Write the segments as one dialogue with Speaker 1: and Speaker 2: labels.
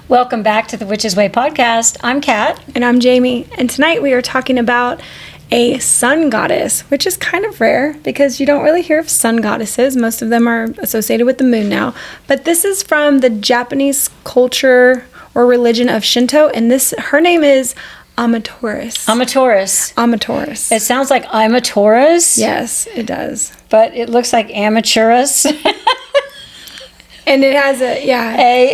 Speaker 1: Welcome back to the Witch's Way podcast. I'm Kat.
Speaker 2: And I'm Jamie. And tonight we are talking about a sun goddess, which is kind of rare because you don't really hear of sun goddesses. Most of them are associated with the moon now. But this is from the Japanese culture or religion of Shinto. And her name is Amaterasu.
Speaker 1: Amaterasu. It sounds like I'm a Taurus.
Speaker 2: Yes, it does.
Speaker 1: But it looks like Amaterasu.
Speaker 2: And it has
Speaker 1: Amaterasu.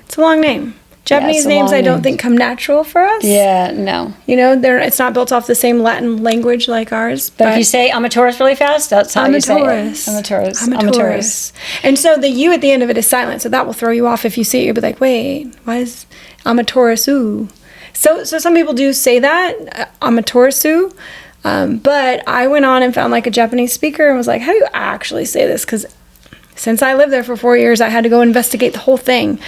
Speaker 2: It's a long name. Japanese names I don't think come natural for us.
Speaker 1: Yeah, no.
Speaker 2: You know, it's not built off the same Latin language like ours.
Speaker 1: But if you say Amaterasu really fast, that's how you say it.
Speaker 2: Amaterasu. And so the U at the end of it is silent, so that will throw you off if you see it. You'll be like, wait, why is Amaterasu? So some people do say that, Amaterasu. But I went on and found like a Japanese speaker and was like, how do you actually say this? Because since I lived there for 4 years, I had to go investigate the whole thing.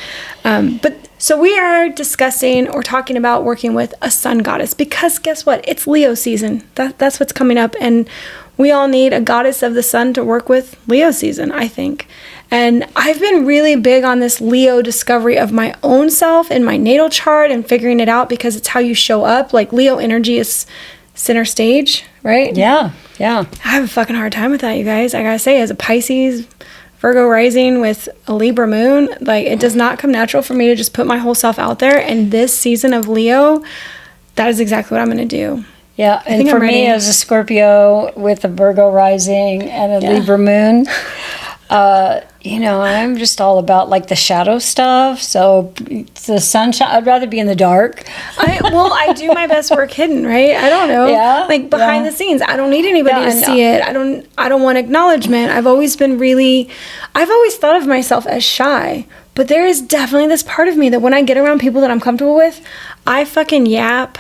Speaker 2: So we are discussing or talking about working with a sun goddess because guess what? It's Leo season. That's what's coming up. And we all need a goddess of the sun to work with Leo season, I think. And I've been really big on this Leo discovery of my own self in my natal chart and figuring it out because it's how you show up. Like Leo energy is center stage, right?
Speaker 1: Yeah.
Speaker 2: I have a fucking hard time with that, you guys. I gotta say, as a Pisces, Virgo rising with a Libra moon, like it does not come natural for me to just put my whole self out there. And this season of Leo, that is exactly what I'm gonna do.
Speaker 1: Yeah, and for me as a Scorpio with a Virgo rising and a Libra moon, I'm just all about like the shadow stuff. So the sunshine, I'd rather be in the dark.
Speaker 2: I do my best work hidden, right? I don't know.
Speaker 1: Yeah.
Speaker 2: Like behind the scenes. I don't need anybody to see it. I don't want acknowledgement. I've always thought of myself as shy. But there is definitely this part of me that when I get around people that I'm comfortable with, I fucking yap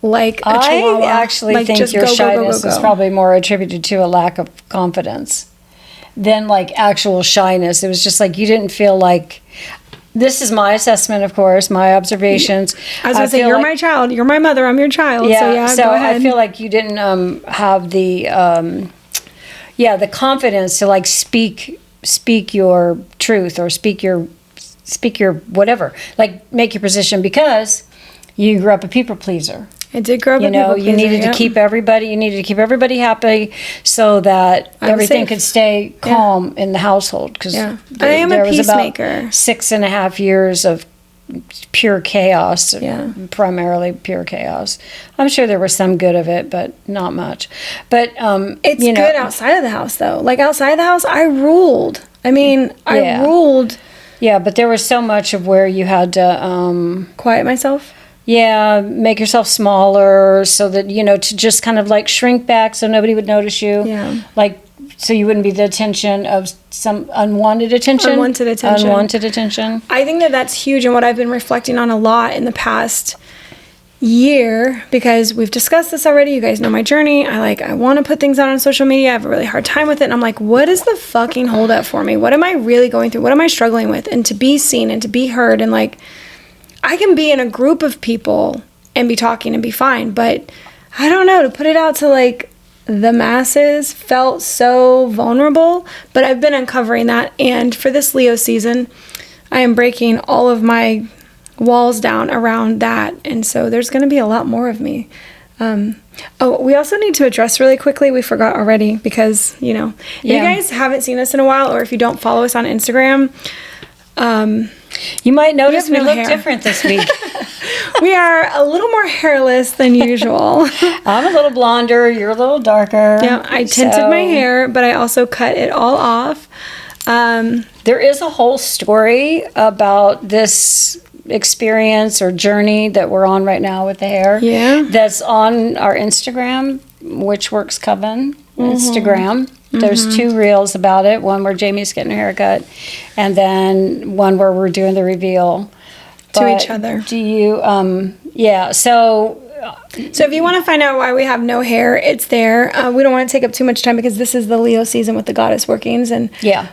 Speaker 2: like a chihuahua.
Speaker 1: I actually think your shyness is probably more attributed to a lack of confidence than like actual shyness. It was just like you didn't feel like, this is my assessment, of course, my observations.
Speaker 2: I was going to say, you're my child, you're my mother, I'm your child.
Speaker 1: Yeah, so
Speaker 2: go ahead.
Speaker 1: I feel like you didn't have the confidence to like speak your truth or speak your whatever, like make your position because you grew up a people pleaser.
Speaker 2: I did grow up a people pleaser.
Speaker 1: You needed to keep everybody happy so that everything could stay calm in the household. Because
Speaker 2: I am a peacemaker.
Speaker 1: About 6.5 years of pure chaos, primarily pure chaos. I'm sure there was some good of it, but not much. But
Speaker 2: it's good outside of the house, though. Like outside of the house, I ruled. I ruled.
Speaker 1: Yeah, but there was so much of where you had to
Speaker 2: quiet myself.
Speaker 1: Yeah, make yourself smaller so that, to just kind of like shrink back so nobody would notice you.
Speaker 2: Yeah.
Speaker 1: Like, so you wouldn't be the attention of some unwanted attention.
Speaker 2: Unwanted
Speaker 1: attention.
Speaker 2: I think that's huge and what I've been reflecting on a lot in the past year because we've discussed this already. You guys know my journey. I want to put things out on social media. I have a really hard time with it. And I'm like, what is the fucking holdup for me? What am I really going through? What am I struggling with? And to be seen and to be heard and like, I can be in a group of people and be talking and be fine, but I don't know, to put it out to like the masses felt so vulnerable, but I've been uncovering that. And for this Leo season, I am breaking all of my walls down around that. And so there's going to be a lot more of me. We also need to address really quickly, we forgot already because, if you guys haven't seen us in a while, or if you don't follow us on Instagram,
Speaker 1: you might notice we look different this week.
Speaker 2: We are a little more hairless than usual.
Speaker 1: I'm a little blonder. You're a little darker.
Speaker 2: Yeah, I tinted my hair, but I also cut it all off.
Speaker 1: There is a whole story about this experience or journey that we're on right now with the hair.
Speaker 2: Yeah.
Speaker 1: That's on our Instagram, Witchworks Coven Instagram. There's 2 reels about it. One where Jamie's getting her haircut, and then one where we're doing the reveal
Speaker 2: to each other.
Speaker 1: Do you? So
Speaker 2: if you want to find out why we have no hair, it's there. We don't want to take up too much time because this is the Leo season with the goddess workings, and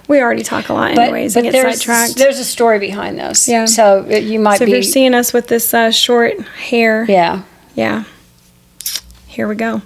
Speaker 2: we already talk a lot anyways. But get sidetracked.
Speaker 1: There's a story behind this.
Speaker 2: Yeah.
Speaker 1: So you might be.
Speaker 2: So if you're seeing us with this short hair.
Speaker 1: Yeah.
Speaker 2: Yeah. Here we go.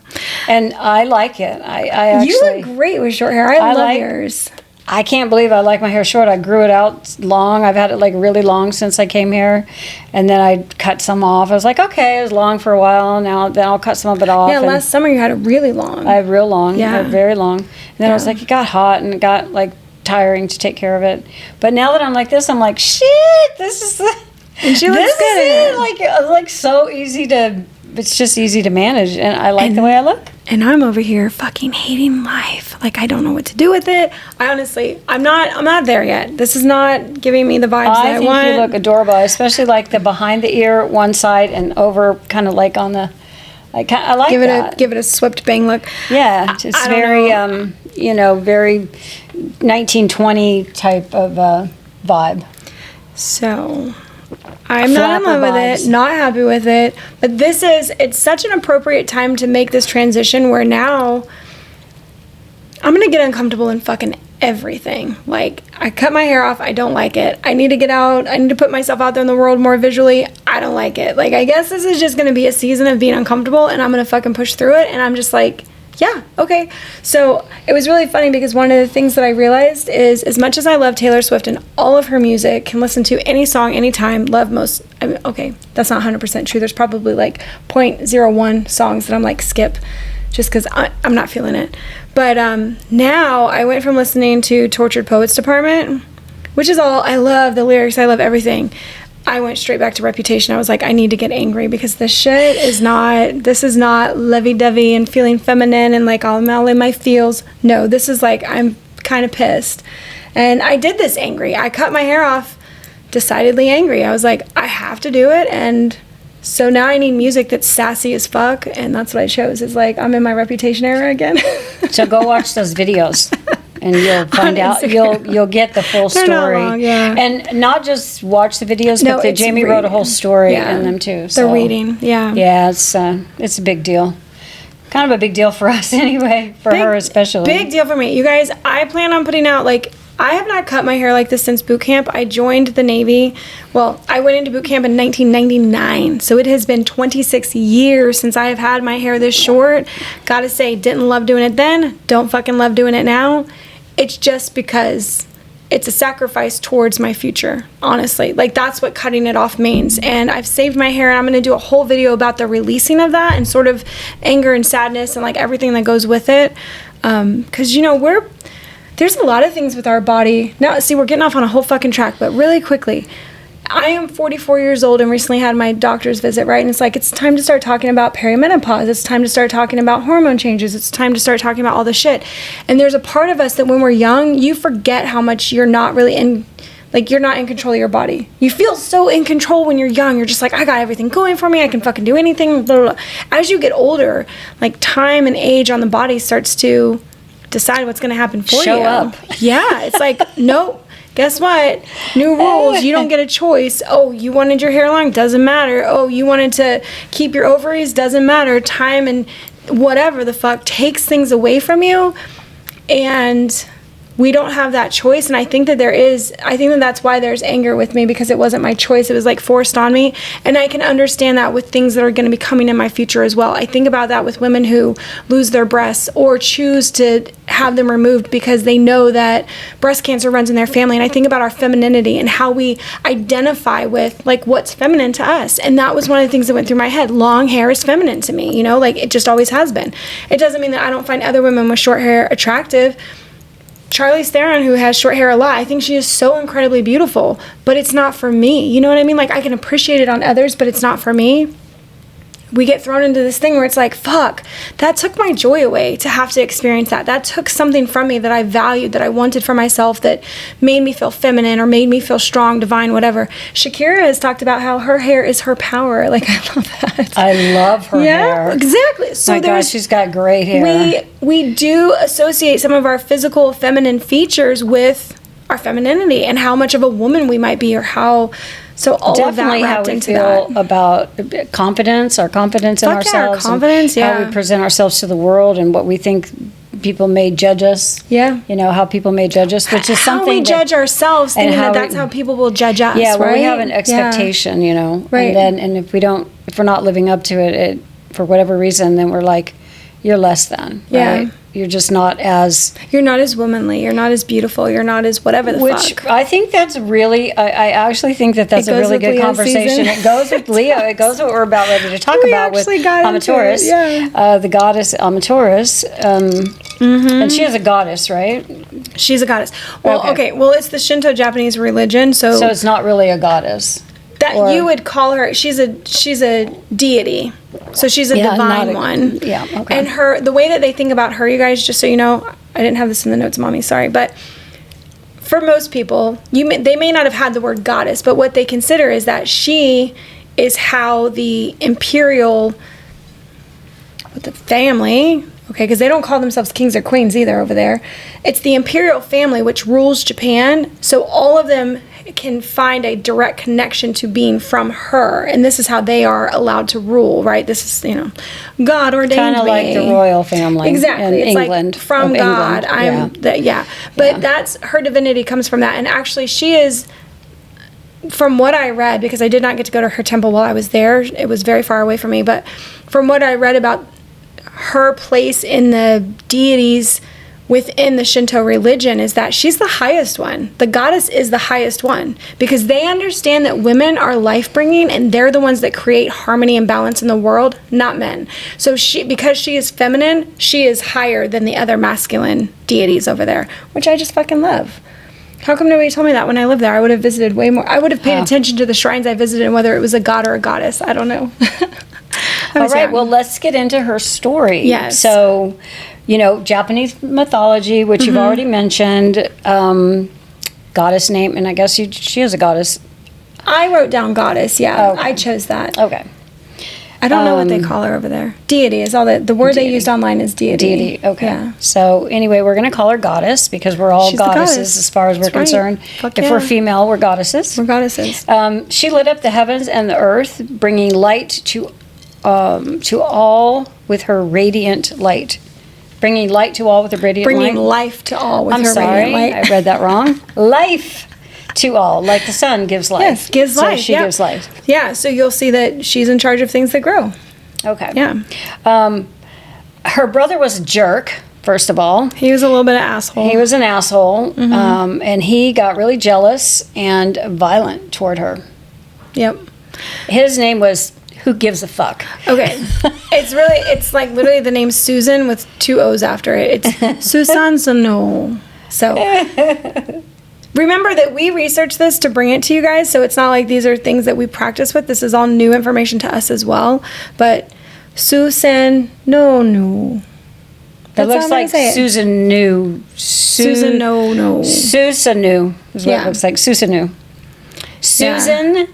Speaker 1: And I like it. I actually...
Speaker 2: You look great with short hair. I love yours.
Speaker 1: I can't believe I like my hair short. I grew it out long. I've had it like really long since I came here, and then I cut some off. I was like, okay, it was long for a while. Now then I'll cut some of it off.
Speaker 2: Yeah, last summer you had it really long.
Speaker 1: I had real long.
Speaker 2: Yeah,
Speaker 1: very long. And then I was like, it got hot and it got like tiring to take care of it. But now that I'm like this, I'm like, shit, this is the.
Speaker 2: And she looks good.
Speaker 1: Like so easy to. It's just easy to manage, and I like the way I look.
Speaker 2: And I'm over here fucking hating life. Like, I don't know what to do with it. I'm not there yet. This is not giving me the vibes that I want.
Speaker 1: I think you look adorable, especially like the behind the ear one side and over kind of like on the, I like that.
Speaker 2: Give it a swept bang look.
Speaker 1: Yeah, it's very, very 1920 type of vibe.
Speaker 2: So... I'm not in love with it, not happy with it, but it's such an appropriate time to make this transition where now I'm going to get uncomfortable in fucking everything. Like, I cut my hair off, I don't like it. I need to get out, I need to put myself out there in the world more visually, I don't like it. Like, I guess this is just going to be a season of being uncomfortable, and I'm going to fucking push through it, and I'm just like... Yeah, okay. So it was really funny because one of the things that I realized is as much as I love Taylor Swift and all of her music, can listen to any song anytime, okay, that's not 100% true. There's probably like 0.01 songs that I'm like skip just because I'm not feeling it. But now I went from listening to Tortured Poets Department, which is all, I love the lyrics, I love everything. I went straight back to Reputation. I was like, I need to get angry because this is not lovey-dovey and feeling feminine and like all in my feels. No, this is like, I'm kind of pissed. And I did this angry. I cut my hair off decidedly angry. I was like, I have to do it. And so now I need music that's sassy as fuck. And that's what I chose. It's like, I'm in my Reputation era again.
Speaker 1: So go watch those videos. And you'll find out, you'll get the full story.
Speaker 2: They're not long, yeah.
Speaker 1: And not just watch the videos, but Jamie wrote a whole story in them too. So.
Speaker 2: The reading, yeah.
Speaker 1: Yeah, it's a big deal. Kind of a big deal for us anyway, for her especially.
Speaker 2: Big deal for me. You guys, I plan on putting out, like, I have not cut my hair like this since boot camp. I joined the Navy. Well, I went into boot camp in 1999. So it has been 26 years since I have had my hair this short. Gotta say, didn't love doing it then. Don't fucking love doing it now. It's just because it's a sacrifice towards my future, honestly. Like, that's what cutting it off means. And I've saved my hair, and I'm going to do a whole video about the releasing of that and sort of anger and sadness and, like, everything that goes with it. Because, there's a lot of things with our body. Now, see, we're getting off on a whole fucking track, but really quickly. I am 44 years old and recently had my doctor's visit, right? And it's like, it's time to start talking about perimenopause. It's time to start talking about hormone changes. It's time to start talking about all the shit. And there's a part of us that when we're young, you forget how much you're not really you're not in control of your body. You feel so in control when you're young. You're just like, I got everything going for me. I can fucking do anything. Blah, blah, blah. As you get older, like, time and age on the body starts to decide what's going to happen for you.
Speaker 1: Show up.
Speaker 2: Yeah. It's like, nope. Guess what? New rules. You don't get a choice. Oh, you wanted your hair long? Doesn't matter. Oh, you wanted to keep your ovaries? Doesn't matter. Time and whatever the fuck takes things away from you. And we don't have that choice. And I think that that's why there's anger with me, because it wasn't my choice. It was like forced on me. And I can understand that with things that are going to be coming in my future as well. I think about that with women who lose their breasts or choose to have them removed because they know that breast cancer runs in their family. And I think about our femininity and how we identify with, like, what's feminine to us. And that was one of the things that went through my head. Long hair is feminine to me, like, it just always has been. It doesn't mean that I don't find other women with short hair attractive. Charlize Theron, who has short hair a lot, I think she is so incredibly beautiful, but it's not for me. You know what I mean? Like, I can appreciate it on others, but it's not for me. We get thrown into this thing where it's like, fuck, that took my joy away to have to experience that. That took something from me that I valued, that I wanted for myself, that made me feel feminine or made me feel strong, divine, whatever. Shakira has talked about how her hair is her power. Like, I love that.
Speaker 1: I love her hair.
Speaker 2: Yeah, exactly. So
Speaker 1: my gosh, she's got great hair.
Speaker 2: We do associate some of our physical feminine features with our femininity and how much of a woman we might be, or how... So all
Speaker 1: definitely
Speaker 2: of that wrapped
Speaker 1: how we
Speaker 2: into
Speaker 1: feel
Speaker 2: that.
Speaker 1: About confidence, our confidence in ourselves,
Speaker 2: our confidence,
Speaker 1: how we present ourselves to the world, and what we think people may judge us.
Speaker 2: Yeah,
Speaker 1: how people may judge us, which is something
Speaker 2: how we judge ourselves, thinking that's how people will judge us.
Speaker 1: Yeah, well,
Speaker 2: right?
Speaker 1: we have an expectation,
Speaker 2: right?
Speaker 1: And if we're not living up to it, for whatever reason, then we're like, you're less than.
Speaker 2: Yeah.
Speaker 1: Right? not as...
Speaker 2: You're not as womanly. You're not as beautiful. You're not as whatever the fuck.
Speaker 1: I think that's really... I actually think that's a really good conversation. It goes with Leo. It goes with what we're about ready to talk about with Amaterasu. The goddess Amaterasu. And she is a goddess, right?
Speaker 2: She's a goddess. Well, okay. Well, it's the Shinto Japanese religion, so
Speaker 1: it's not really a goddess.
Speaker 2: That you would call her. She's a deity. So she's a divine one.
Speaker 1: Yeah, okay.
Speaker 2: And the way that they think about her, you guys, just so you know, I didn't have this in the notes, Mommy, sorry, but for most people, they may not have had the word goddess, but what they consider is that she is how the imperial, the family, okay, because they don't call themselves kings or queens either over there. It's the imperial family which rules Japan, so all of them can find a direct connection to being from her, and this is how they are allowed to rule, right? This is, God ordained
Speaker 1: kind of like the royal family,
Speaker 2: exactly.
Speaker 1: In
Speaker 2: It's
Speaker 1: England,
Speaker 2: like from God. But that's her divinity comes from that, and actually, she is. From what I read, because I did not get to go to her temple while I was there, it was very far away from me. But from what I read about her place in the deities within the Shinto religion is that she's the highest one. The goddess is the highest one because they understand that women are life-bringing and they're the ones that create harmony and balance in the world, not men. So because she is feminine, she is higher than the other masculine deities over there, which I just fucking love. How come nobody told me that when I lived there? I would have visited way more. I would have paid attention to the shrines I visited and whether it was a god or a goddess. I don't know.
Speaker 1: All right, well, let's get into her story.
Speaker 2: Yes.
Speaker 1: So, Japanese mythology, which you've already mentioned, goddess name, and I guess she is a goddess.
Speaker 2: I wrote down goddess, yeah. Okay. I chose that.
Speaker 1: Okay.
Speaker 2: I don't know what they call her over there. Deity is all the word they used online is deity.
Speaker 1: Deity, okay. Yeah. So anyway, we're going to call her goddess because we're all goddesses as far as we're concerned. If we're female, we're goddesses.
Speaker 2: We're goddesses.
Speaker 1: She lit up the heavens and the earth, bringing light to all with her radiant light. Bringing light to all with her radiant light.
Speaker 2: Bringing life to all with her radiant light.
Speaker 1: I read that wrong. Life to all, like the sun gives life.
Speaker 2: Yes, gives life.
Speaker 1: She gives life.
Speaker 2: Yeah, so you'll see that she's in charge of things that grow.
Speaker 1: Okay.
Speaker 2: Yeah.
Speaker 1: Her brother was a jerk, first of all.
Speaker 2: He was a little bit of asshole.
Speaker 1: He was an asshole, and he got really jealous and violent toward her.
Speaker 2: Yep.
Speaker 1: His name was Who Gives a Fuck.
Speaker 2: Okay. It's like literally the name Susan with 2 O's after it. It's Susan Sano. So remember that we researched this to bring it to you guys, so it's not like these are things that we practice with. This is all new information to us as well. But Susan no.
Speaker 1: That looks like Susan knew.
Speaker 2: Susan no.
Speaker 1: Susanu is what it looks like. Susanu. Susan.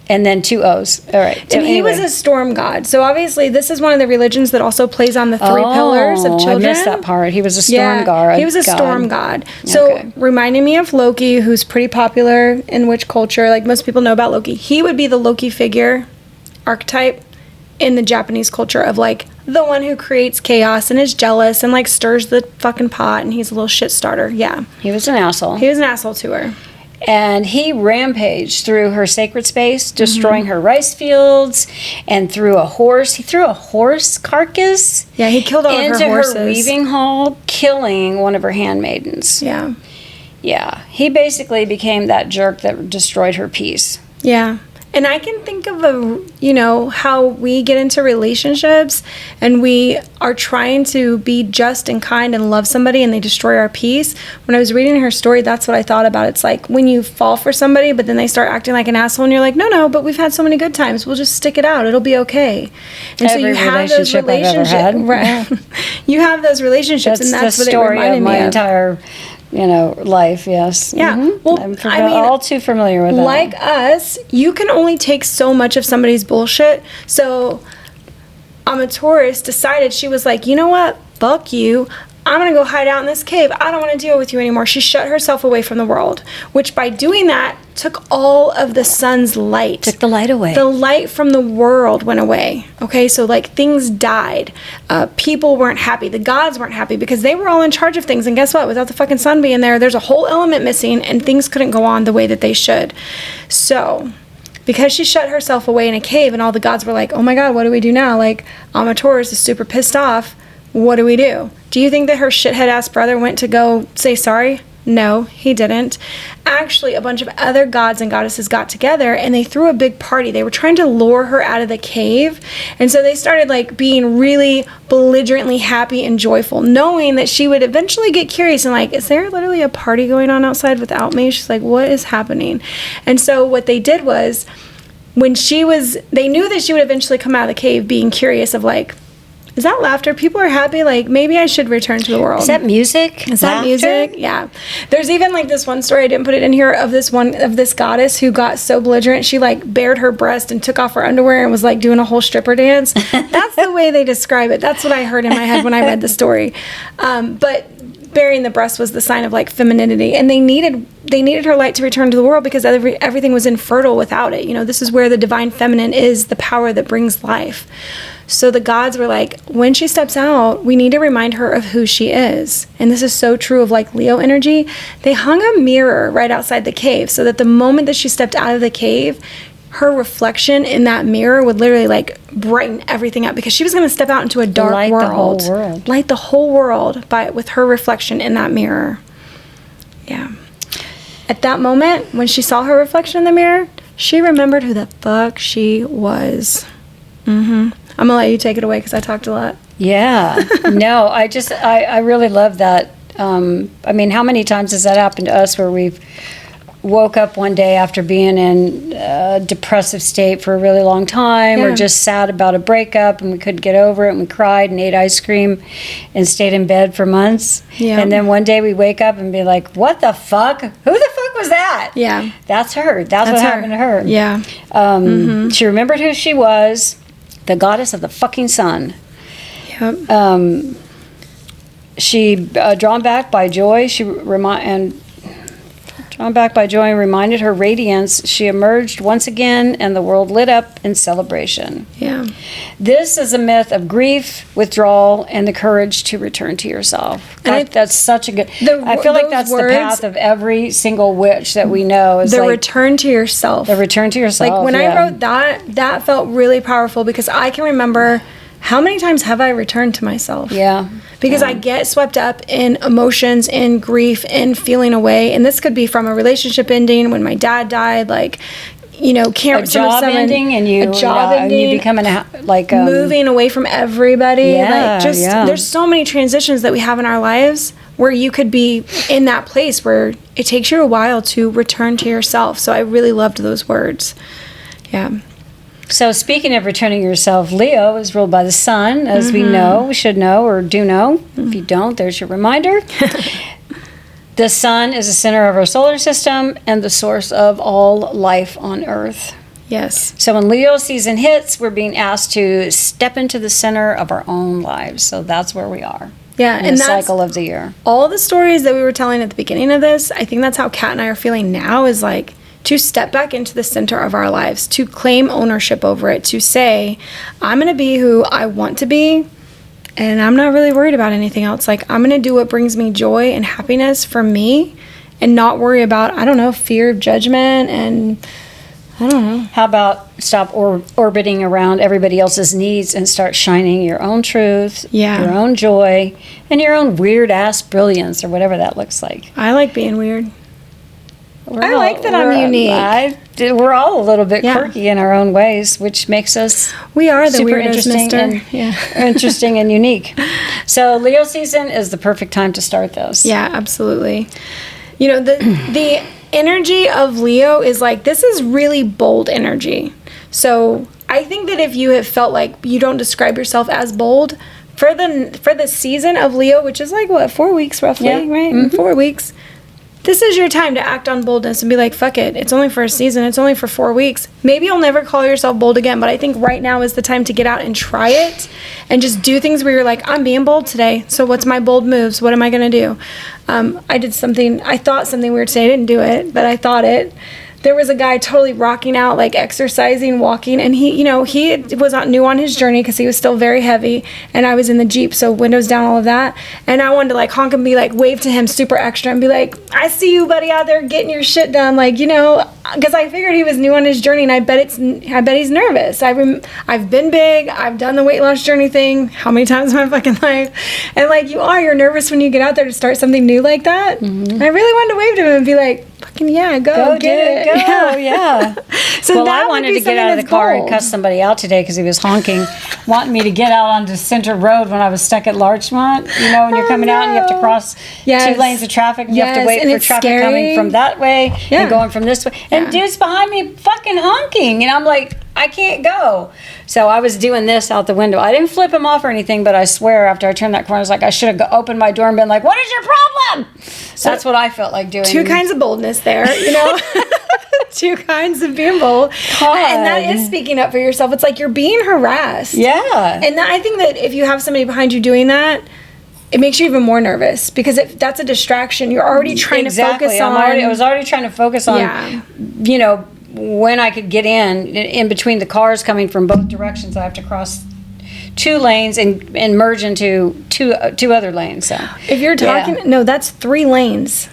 Speaker 1: And then 2 O's. All right.
Speaker 2: And he was a storm god. So obviously this is one of the religions that also plays on the 3 pillars of children.
Speaker 1: I missed that part. He was a storm god.
Speaker 2: He was a storm god. So reminding me of Loki, who's pretty popular in witch culture. Like most people know about Loki. He would be the Loki figure archetype in the Japanese culture of like the one who creates chaos and is jealous and like stirs the fucking pot and he's a little shit starter. Yeah.
Speaker 1: He was an asshole.
Speaker 2: He was an asshole to her.
Speaker 1: And he rampaged through her sacred space, destroying her rice fields, and threw a horse. He threw a horse carcass.
Speaker 2: Yeah, he killed all of her horses.
Speaker 1: Into her weaving hall, killing one of her handmaidens.
Speaker 2: Yeah.
Speaker 1: Yeah. He basically became that jerk that destroyed her peace.
Speaker 2: Yeah. And I can think of how we get into relationships and we are trying to be just and kind and love somebody and they destroy our peace. When I was reading her story, that's what I thought about. It's like when you fall for somebody, but then they start acting like an asshole and you're like, no, but we've had so many good times. We'll just stick it out. It'll be okay. And
Speaker 1: Every
Speaker 2: so you have those relationships.
Speaker 1: Right.
Speaker 2: You have those relationships and that's
Speaker 1: the
Speaker 2: what
Speaker 1: story
Speaker 2: it reminded
Speaker 1: of my
Speaker 2: me of.
Speaker 1: entire life, yes.
Speaker 2: Yeah.
Speaker 1: Mm-hmm.
Speaker 2: Well,
Speaker 1: all too familiar with that.
Speaker 2: Like us, you can only take so much of somebody's bullshit. So Amaterasu decided, she was like, you know what? Fuck you. I'm going to go hide out in this cave. I don't want to deal with you anymore. She shut herself away from the world, which by doing that took all of the sun's light.
Speaker 1: Took the light away.
Speaker 2: The light from the world went away. Okay, so like things died. People weren't happy. The gods weren't happy because they were all in charge of things. And guess what? Without the fucking sun being there, there's a whole element missing and things couldn't go on the way that they should. So because she shut herself away in a cave and all the gods were like, oh my God, what do we do now? Like Amaterasu is super pissed off. what do we do? Do you think that her shithead ass brother went to go say sorry? No, he didn't. Actually, a bunch of other gods and goddesses got together and they threw a big party. They were trying to lure her out of the cave. And so they started like being really belligerently happy and joyful, knowing that she would eventually get curious and like, is there literally a party going on outside without me? She's like, what is happening? And so what they did was, they knew that she would eventually come out of the cave being curious of like, is that laughter? People are happy. Like, maybe I should return to the world.
Speaker 1: Is that music?
Speaker 2: Is that music? Yeah. There's even like this one story, I didn't put it in here, of this goddess who got so belligerent, she like bared her breast and took off her underwear and was like doing a whole stripper dance. That's the way they describe it. That's what I heard in my head when I read the story. But bearing the breast was the sign of like femininity, and they needed her light to return to the world because everything was infertile without it. You know, this is where the divine feminine is, the power that brings life. So the gods were like, when she steps out, we need to remind her of who she is. And this is so true of like Leo energy. They hung a mirror right outside the cave so that the moment that she stepped out of the cave, her reflection in that mirror would literally like brighten everything up, because she was going to step out into a dark world. Light the whole world with her reflection in that mirror. Yeah. At that moment, when she saw her reflection in the mirror, she remembered who the fuck she was. I'm gonna let you take it away because I talked a lot. Yeah.
Speaker 1: No, I really love that. I mean, how many times has that happened to us where we've woke up one day after being in a depressive state for a really long time, or just sad about a breakup and we couldn't get over it, and we cried and ate ice cream and stayed in bed for months. Yeah. And then one day we wake up and be like, what the fuck? Who the fuck was that?
Speaker 2: Yeah.
Speaker 1: That's her. That's what happened to her.
Speaker 2: Yeah.
Speaker 1: She remembered who she was. The goddess of the fucking sun.
Speaker 2: Yep.
Speaker 1: She drawn back by joy. Drawn back by joy and reminded her radiance. She emerged once again, and the world lit up in celebration.
Speaker 2: Yeah.
Speaker 1: This is a myth of grief, withdrawal, and the courage to return to yourself. And that's such a good. I feel like that's the path of every single witch that we know. Is
Speaker 2: the return to yourself.
Speaker 1: The return to yourself.
Speaker 2: Like when I wrote that felt really powerful, because I can remember how many times have I returned to myself?
Speaker 1: Yeah.
Speaker 2: Because I get swept up in emotions, in grief, in feeling away. And this could be from a relationship ending, when my dad died, like, you know,
Speaker 1: a job ending, and you becoming like
Speaker 2: moving away from everybody. There's so many transitions that we have in our lives where you could be in that place where it takes you a while to return to yourself. So I really loved those words. Yeah.
Speaker 1: So speaking of returning yourself, Leo is ruled by the sun, as we know, we should know, or do know. If you don't, there's your reminder. The sun is the center of our solar system and the source of all life on Earth.
Speaker 2: Yes.
Speaker 1: So when Leo season hits, we're being asked to step into the center of our own lives. So that's where we are.
Speaker 2: Yeah,
Speaker 1: in the cycle of the year.
Speaker 2: All the stories that we were telling at the beginning of this, I think that's how Kat and I are feeling now, is like, to step back into the center of our lives, to claim ownership over it, to say, I'm going to be who I want to be, and I'm not really worried about anything else. Like, I'm going to do what brings me joy and happiness for me, and not worry about, I don't know, fear of judgment, and I don't know.
Speaker 1: How about stop orbiting around everybody else's needs and start shining your own truth, your own joy, and your own weird-ass brilliance, or whatever that looks like.
Speaker 2: I like being weird. I like that I'm unique.
Speaker 1: We're all a little bit quirky in our own ways, which makes us
Speaker 2: the
Speaker 1: super
Speaker 2: interesting
Speaker 1: interesting and unique. So Leo season is the perfect time to start those.
Speaker 2: Yeah, absolutely. You know, the energy of Leo is like, this is really bold energy. So I think that if you have felt like you don't describe yourself as bold, for the season of Leo, which is like, what, 4 weeks roughly, right? Mm-hmm. 4 weeks. This is your time to act on boldness and be like, fuck it. It's only for a season. It's only for 4 weeks. Maybe you'll never call yourself bold again, but I think right now is the time to get out and try it and just do things where you're like, I'm being bold today. So what's my bold moves? What am I going to do? I thought something weird today. I didn't do it, but I thought it. there was a guy totally rocking out, like exercising, walking, and he was not new on his journey because he was still very heavy, and I was in the Jeep, so windows down, all of that, and I wanted to like honk and be like, wave to him super extra and be like, I see you, buddy, out there getting your shit done, like, because I figured he was new on his journey, and I bet he's nervous. I've been big, I've done the weight loss journey thing how many times in my fucking life, and like you're nervous when you get out there to start something new like that. Mm-hmm. I really wanted to wave to him and be like, fucking yeah, go get it.
Speaker 1: Go, yeah.
Speaker 2: So
Speaker 1: I wanted to get out of the car and cuss somebody out today because he was honking, wanting me to get out onto Center Road when I was stuck at Larchmont. When you're coming out and you have to cross 2 lanes of traffic and you have to wait for traffic coming from that way and going from this way. And dude's behind me fucking honking. And I'm like, I can't go. So I was doing this out the window. I didn't flip him off or anything, but I swear after I turned that corner, I was like, I should have opened my door and been like, what is your problem? So that's what I felt like doing.
Speaker 2: 2 kinds of boldness there, 2 kinds of being bold. God. And that is speaking up for yourself. It's like you're being harassed.
Speaker 1: Yeah.
Speaker 2: And I think that if you have somebody behind you doing that, it makes you even more nervous because if that's a distraction, you're already trying to focus on.
Speaker 1: I was already trying to focus on, when I could get in between the cars coming from both directions. I have to cross 2 lanes and merge into two other lanes. So
Speaker 2: if you're talking, no, that's 3 lanes.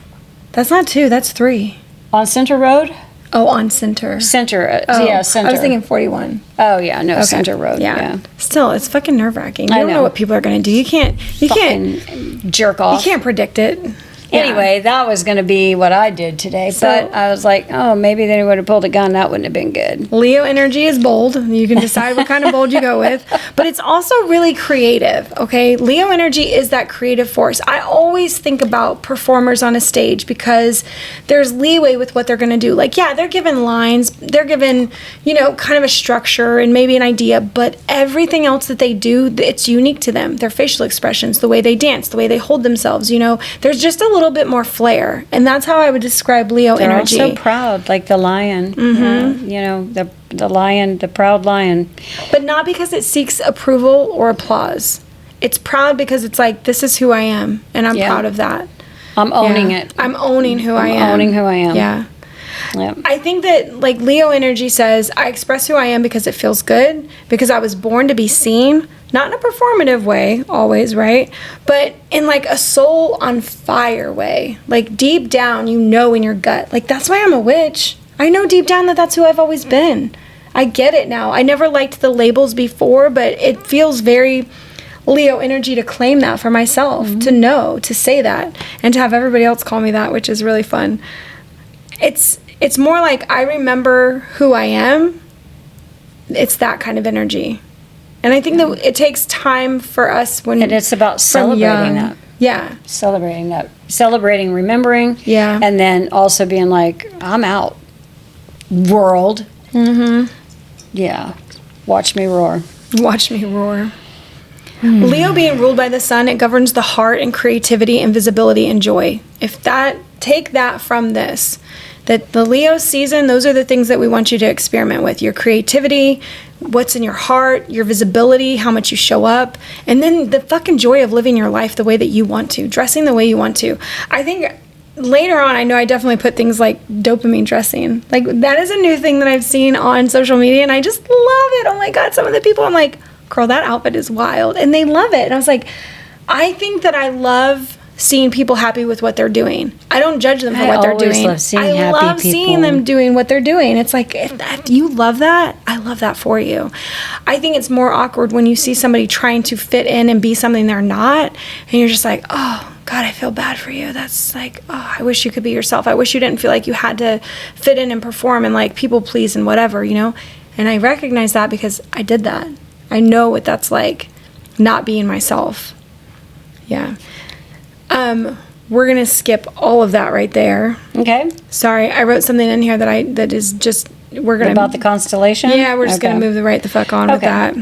Speaker 2: That's not 2. That's 3
Speaker 1: on Center Road.
Speaker 2: Oh, on Center.
Speaker 1: Center.
Speaker 2: Oh,
Speaker 1: yeah, Center.
Speaker 2: I was thinking 41.
Speaker 1: Oh yeah, no, okay. Center Road. Yeah.
Speaker 2: Still, it's fucking nerve-wracking. You don't know what people are going to do. You can't
Speaker 1: jerk off.
Speaker 2: You can't predict it.
Speaker 1: Anyway, that was going to be what I did today. But I was like, oh, maybe they would have pulled a gun. That wouldn't have been good.
Speaker 2: Leo energy is bold. You can decide what kind of bold you go with. But it's also really creative, okay? Leo energy is that creative force. I always think about performers on a stage because there's leeway with what they're going to do. Like, yeah, they're given lines. They're given, kind of a structure and maybe an idea. But everything else that they do, it's unique to them. Their facial expressions, the way they dance, the way they hold themselves, There's just a little bit more flair, and that's how I would describe Leo energy.
Speaker 1: They're also proud, like the lion. Mm-hmm. The lion, the proud lion.
Speaker 2: But not because it seeks approval or applause. It's proud because it's like, this is who I am, and I'm proud of that.
Speaker 1: I'm owning it.
Speaker 2: I'm owning who I am.
Speaker 1: Owning who I am.
Speaker 2: Yeah.
Speaker 1: Yep.
Speaker 2: I think that like Leo energy says, I express who I am because it feels good, because I was born to be seen, not in a performative way always, right? But in like a soul on fire way, like deep down, in your gut, like that's why I'm a witch. I know deep down that that's who I've always been. I get it now. I never liked the labels before, but it feels very Leo energy to claim that for myself, to know, to say that, and to have everybody else call me that, which is really fun. It's more like I remember who I am. It's that kind of energy. And I think that it takes time for us when...
Speaker 1: And it's about celebrating that.
Speaker 2: Yeah.
Speaker 1: Celebrating that. Celebrating, remembering.
Speaker 2: Yeah.
Speaker 1: And then also being like, I'm out. World. Mm-hmm. Yeah. Watch me roar.
Speaker 2: Watch me roar. Leo being ruled by the sun, it governs the heart and creativity and visibility and joy. Take that from this. That the Leo season, those are the things that we want you to experiment with. Your creativity, what's in your heart, your visibility, how much you show up, and then the fucking joy of living your life the way that you want to, dressing the way you want to. I think later on, I know I definitely put things like dopamine dressing. Like that is a new thing that I've seen on social media, and I just love it. Oh my God, some of the people, I'm like, girl, that outfit is wild, and they love it. And I was like, I think that I love seeing people happy with what they're doing. I don't judge them for what they're doing. I love seeing them doing what they're doing. It's like, if you love that, I love that for you. I think it's more awkward when you see somebody trying to fit in and be something they're not, and you're just like, oh, God, I feel bad for you. That's like, oh, I wish you could be yourself. I wish you didn't feel like you had to fit in and perform and like people please and whatever, And I recognize that because I did that. I know what that's like, not being myself. Yeah. We're going to skip all of that right there.
Speaker 1: Okay.
Speaker 2: Sorry, I wrote something in here that is just, we're going to...
Speaker 1: About the constellation?
Speaker 2: Yeah, we're just going to move right the fuck on with that.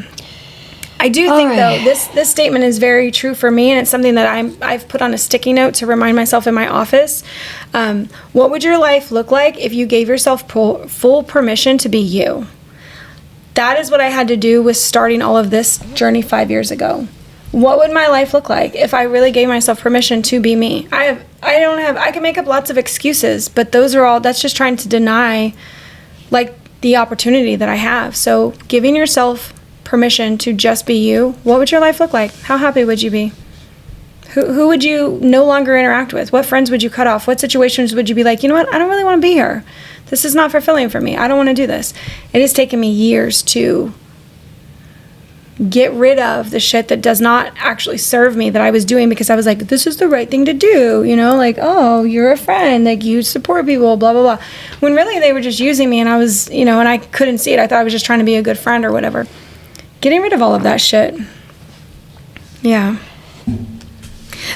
Speaker 2: I do think, though, this statement is very true for me, and it's something that I've put on a sticky note to remind myself in my office. What would your life look like if you gave yourself full permission to be you? That is what I had to do with starting all of this journey 5 years ago. what would my life look like if I really gave myself permission to be me? I can make up lots of excuses, but that's just trying to deny like the opportunity that I have. So giving yourself permission to just be you, what would your life look like? How happy would you be? Who would you no longer interact with? What friends would you cut off? What situations would you be like, you know what? I don't really want to be here. This is not fulfilling for me. I don't want to do this. It has taken me years to get rid of the shit that does not actually serve me that I was doing because I was like, this is the right thing to do. You know, like, oh, you're a friend. Like, you support people, blah, blah, blah. When really they were just using me and I was, you know, and I couldn't see it. I thought I was just trying to be a good friend or whatever. Getting rid of all of that shit. Yeah.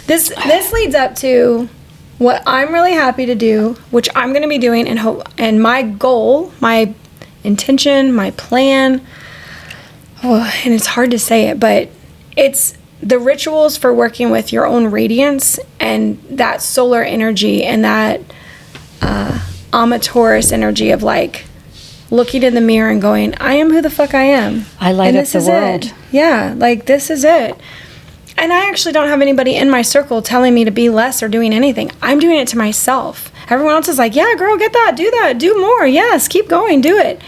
Speaker 2: This leads up to what I'm really happy to do, which I'm going to be doing, and my goal, my intention, my plan, and it's hard to say it, but it's the rituals for working with your own radiance and that solar energy and that Amaterasu energy of like looking in the mirror and going, I am who the fuck I am.
Speaker 1: I light up the world.
Speaker 2: It. Yeah, like this is it. And I actually don't have anybody in my circle telling me to be less or doing anything. I'm doing it to myself. Everyone else is like, yeah, girl, get that, do more. Yes, keep going, do it.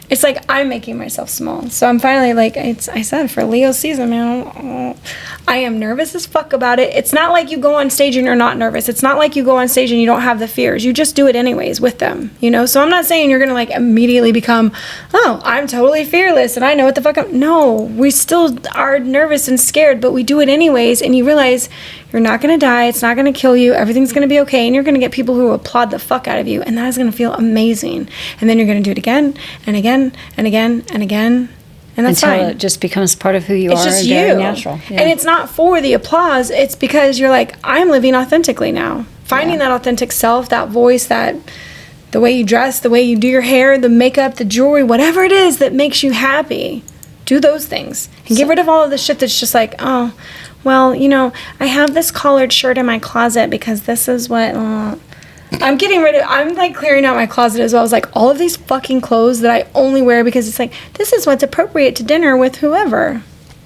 Speaker 2: It's like I'm making myself small. So I'm finally like, I said, for Leo season, man, I am nervous as fuck about it. It's not like you go on stage and you're not nervous. It's not like you go on stage and you don't have the fears. You just do it anyways with them, you know? So I'm not saying you're going to like immediately become, oh, I'm totally fearless and I know what the fuck I'm... No, we still are nervous and scared, but we do it anyways. And you realize you're not going to die. It's not going to kill you. Everything's going to be okay. And you're going to get people who applaud the fuck out of you. And that is going to feel amazing. And then you're going to do it again and again and again and again. And that's
Speaker 1: until
Speaker 2: fine.
Speaker 1: It just becomes part of who you are.
Speaker 2: It's just
Speaker 1: and
Speaker 2: you.
Speaker 1: very natural. Yeah.
Speaker 2: And it's not for the applause. It's because you're like, I'm living authentically now. Finding that authentic self, that voice, that the way you dress, the way you do your hair, the makeup, the jewelry, whatever it is that makes you happy. Do those things. And get rid of all of the shit that's just like, oh, well, you know, I have this collared shirt in my closet because this is what... I'm like clearing out my closet as well. I was like, all of these fucking clothes that I only wear because it's like, this is what's appropriate to dinner with whoever.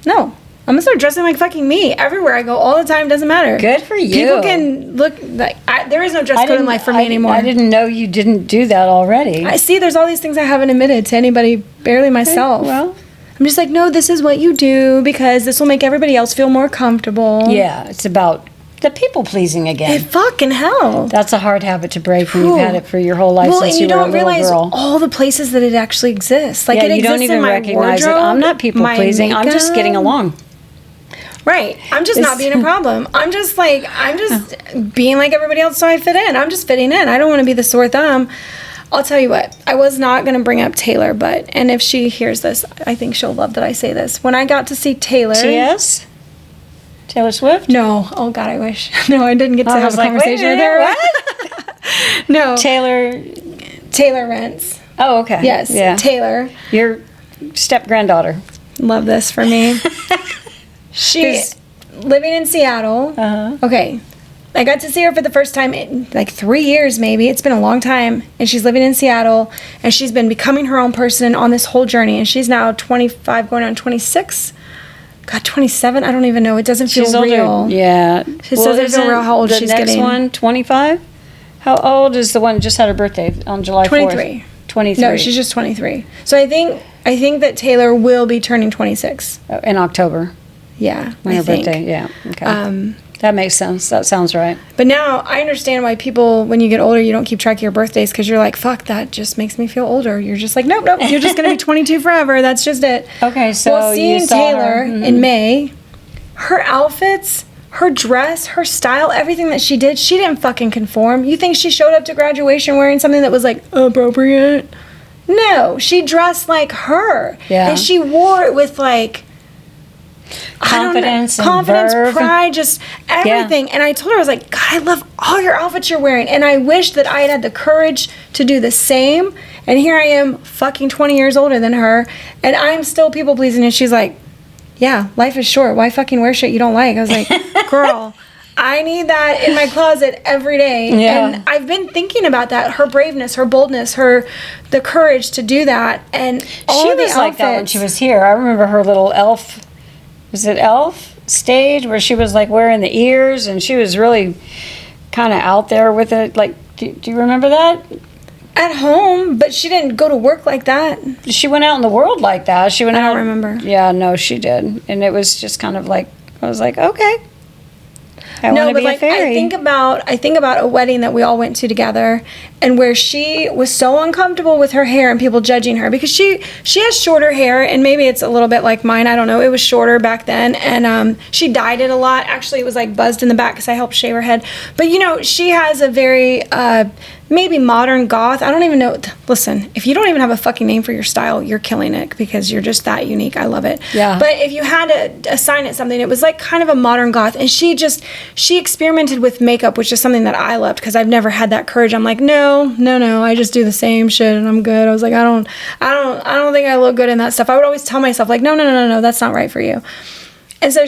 Speaker 2: No. I'm gonna start dressing like fucking me everywhere I go all the time. Doesn't matter.
Speaker 1: Good for you.
Speaker 2: People can look like there is no dress code in life for me anymore.
Speaker 1: I didn't know you didn't do that already.
Speaker 2: I see. There's all these things I haven't admitted to anybody, barely myself.
Speaker 1: Okay, well,
Speaker 2: I'm just like, no, this is what you do because this will make everybody else feel more comfortable.
Speaker 1: Yeah, it's about the people pleasing again.
Speaker 2: Hey, fucking hell.
Speaker 1: That's a hard habit to break when you've had it for your whole life since you were a little girl.
Speaker 2: Well, and you don't realize all the places that it actually exists. Like,
Speaker 1: yeah,
Speaker 2: it
Speaker 1: you don't
Speaker 2: exists
Speaker 1: even
Speaker 2: in my
Speaker 1: recognize
Speaker 2: wardrobe,
Speaker 1: it. I'm not people pleasing. I'm just getting along.
Speaker 2: Right. I'm just not being a problem. I'm just being like everybody else so I fit in. I'm just fitting in. I don't want to be the sore thumb. I'll tell you what, I was not going to bring up Taylor, and if she hears this, I think she'll love that I say this. When I got to see Taylor.
Speaker 1: Yes? Taylor Swift?
Speaker 2: No. Oh, God, I wish. No, I didn't get to have a conversation with her.
Speaker 1: What?
Speaker 2: No.
Speaker 1: Taylor
Speaker 2: Rents.
Speaker 1: Oh, okay.
Speaker 2: Yes. Yeah. Taylor.
Speaker 1: Your step-granddaughter.
Speaker 2: Love this for me. She's living in Seattle.
Speaker 1: Uh-huh.
Speaker 2: Okay. I got to see her for the first time in like 3 years maybe. It's been a long time. And she's living in Seattle. And she's been becoming her own person on this whole journey. And she's now 25 going on 26. God, 27? I don't even know. It doesn't feel real.
Speaker 1: Older. Yeah.
Speaker 2: It doesn't feel real how old she's getting.
Speaker 1: The next one, 25? How old is the one who just had her birthday on July 4th?
Speaker 2: 23.
Speaker 1: 23.
Speaker 2: No, she's just 23. So I think that Taylor will be turning 26.
Speaker 1: In October.
Speaker 2: Yeah,
Speaker 1: When her birthday, yeah. Okay. That makes sense. That sounds right.
Speaker 2: But now I understand why people, when you get older, you don't keep track of your birthdays because you're like, fuck, that just makes me feel older. You're just like, nope, you're just going to be 22 forever. That's just it.
Speaker 1: Okay, so
Speaker 2: well, seeing
Speaker 1: you saw
Speaker 2: Taylor
Speaker 1: her.
Speaker 2: in May, her outfits, her dress, her style, everything that she did, she didn't fucking conform. You think she showed up to graduation wearing something that was like appropriate? No, she dressed like her.
Speaker 1: Yeah.
Speaker 2: And she wore it with like...
Speaker 1: confidence,
Speaker 2: verve. Pride, just everything. Yeah. And I told her, I was like, God, I love all your outfits you're wearing. And I wish that I had the courage to do the same. And here I am, fucking 20 years older than her. And I'm still people pleasing. And she's like, yeah, life is short. Why fucking wear shit you don't like? I was like, girl, I need that in my closet every day.
Speaker 1: Yeah.
Speaker 2: And I've been thinking about that. Her braveness, her boldness, the courage to do that. And all
Speaker 1: she
Speaker 2: of the
Speaker 1: was
Speaker 2: outfits.
Speaker 1: Like that when she was here. I remember her little elf. Was it elf? stage where she was like wearing the ears and she was really kind of out there with it. Like, do you remember that?
Speaker 2: At home, but she didn't go to work like that.
Speaker 1: She went out in the world like that. She went out.
Speaker 2: I don't remember.
Speaker 1: Yeah, no, she did. And it was just kind of like, I was like, okay.
Speaker 2: No, but like I think about a wedding that we all went to together, and where she was so uncomfortable with her hair and people judging her because she has shorter hair, and maybe it's a little bit like mine. I don't know. It was shorter back then, and she dyed it a lot. Actually, it was like buzzed in the back because I helped shave her head. But you know, she has a very maybe modern goth. I don't even know. Listen, if you don't even have a fucking name for your style, you're killing it because you're just that unique. I love it.
Speaker 1: Yeah.
Speaker 2: But if you had to assign it something, it was like kind of a modern goth. And she experimented with makeup, which is something that I loved because I've never had that courage. I'm like, no, I just do the same shit and I'm good. I was like, I don't think I look good in that stuff. I would always tell myself like, no, that's not right for you. And so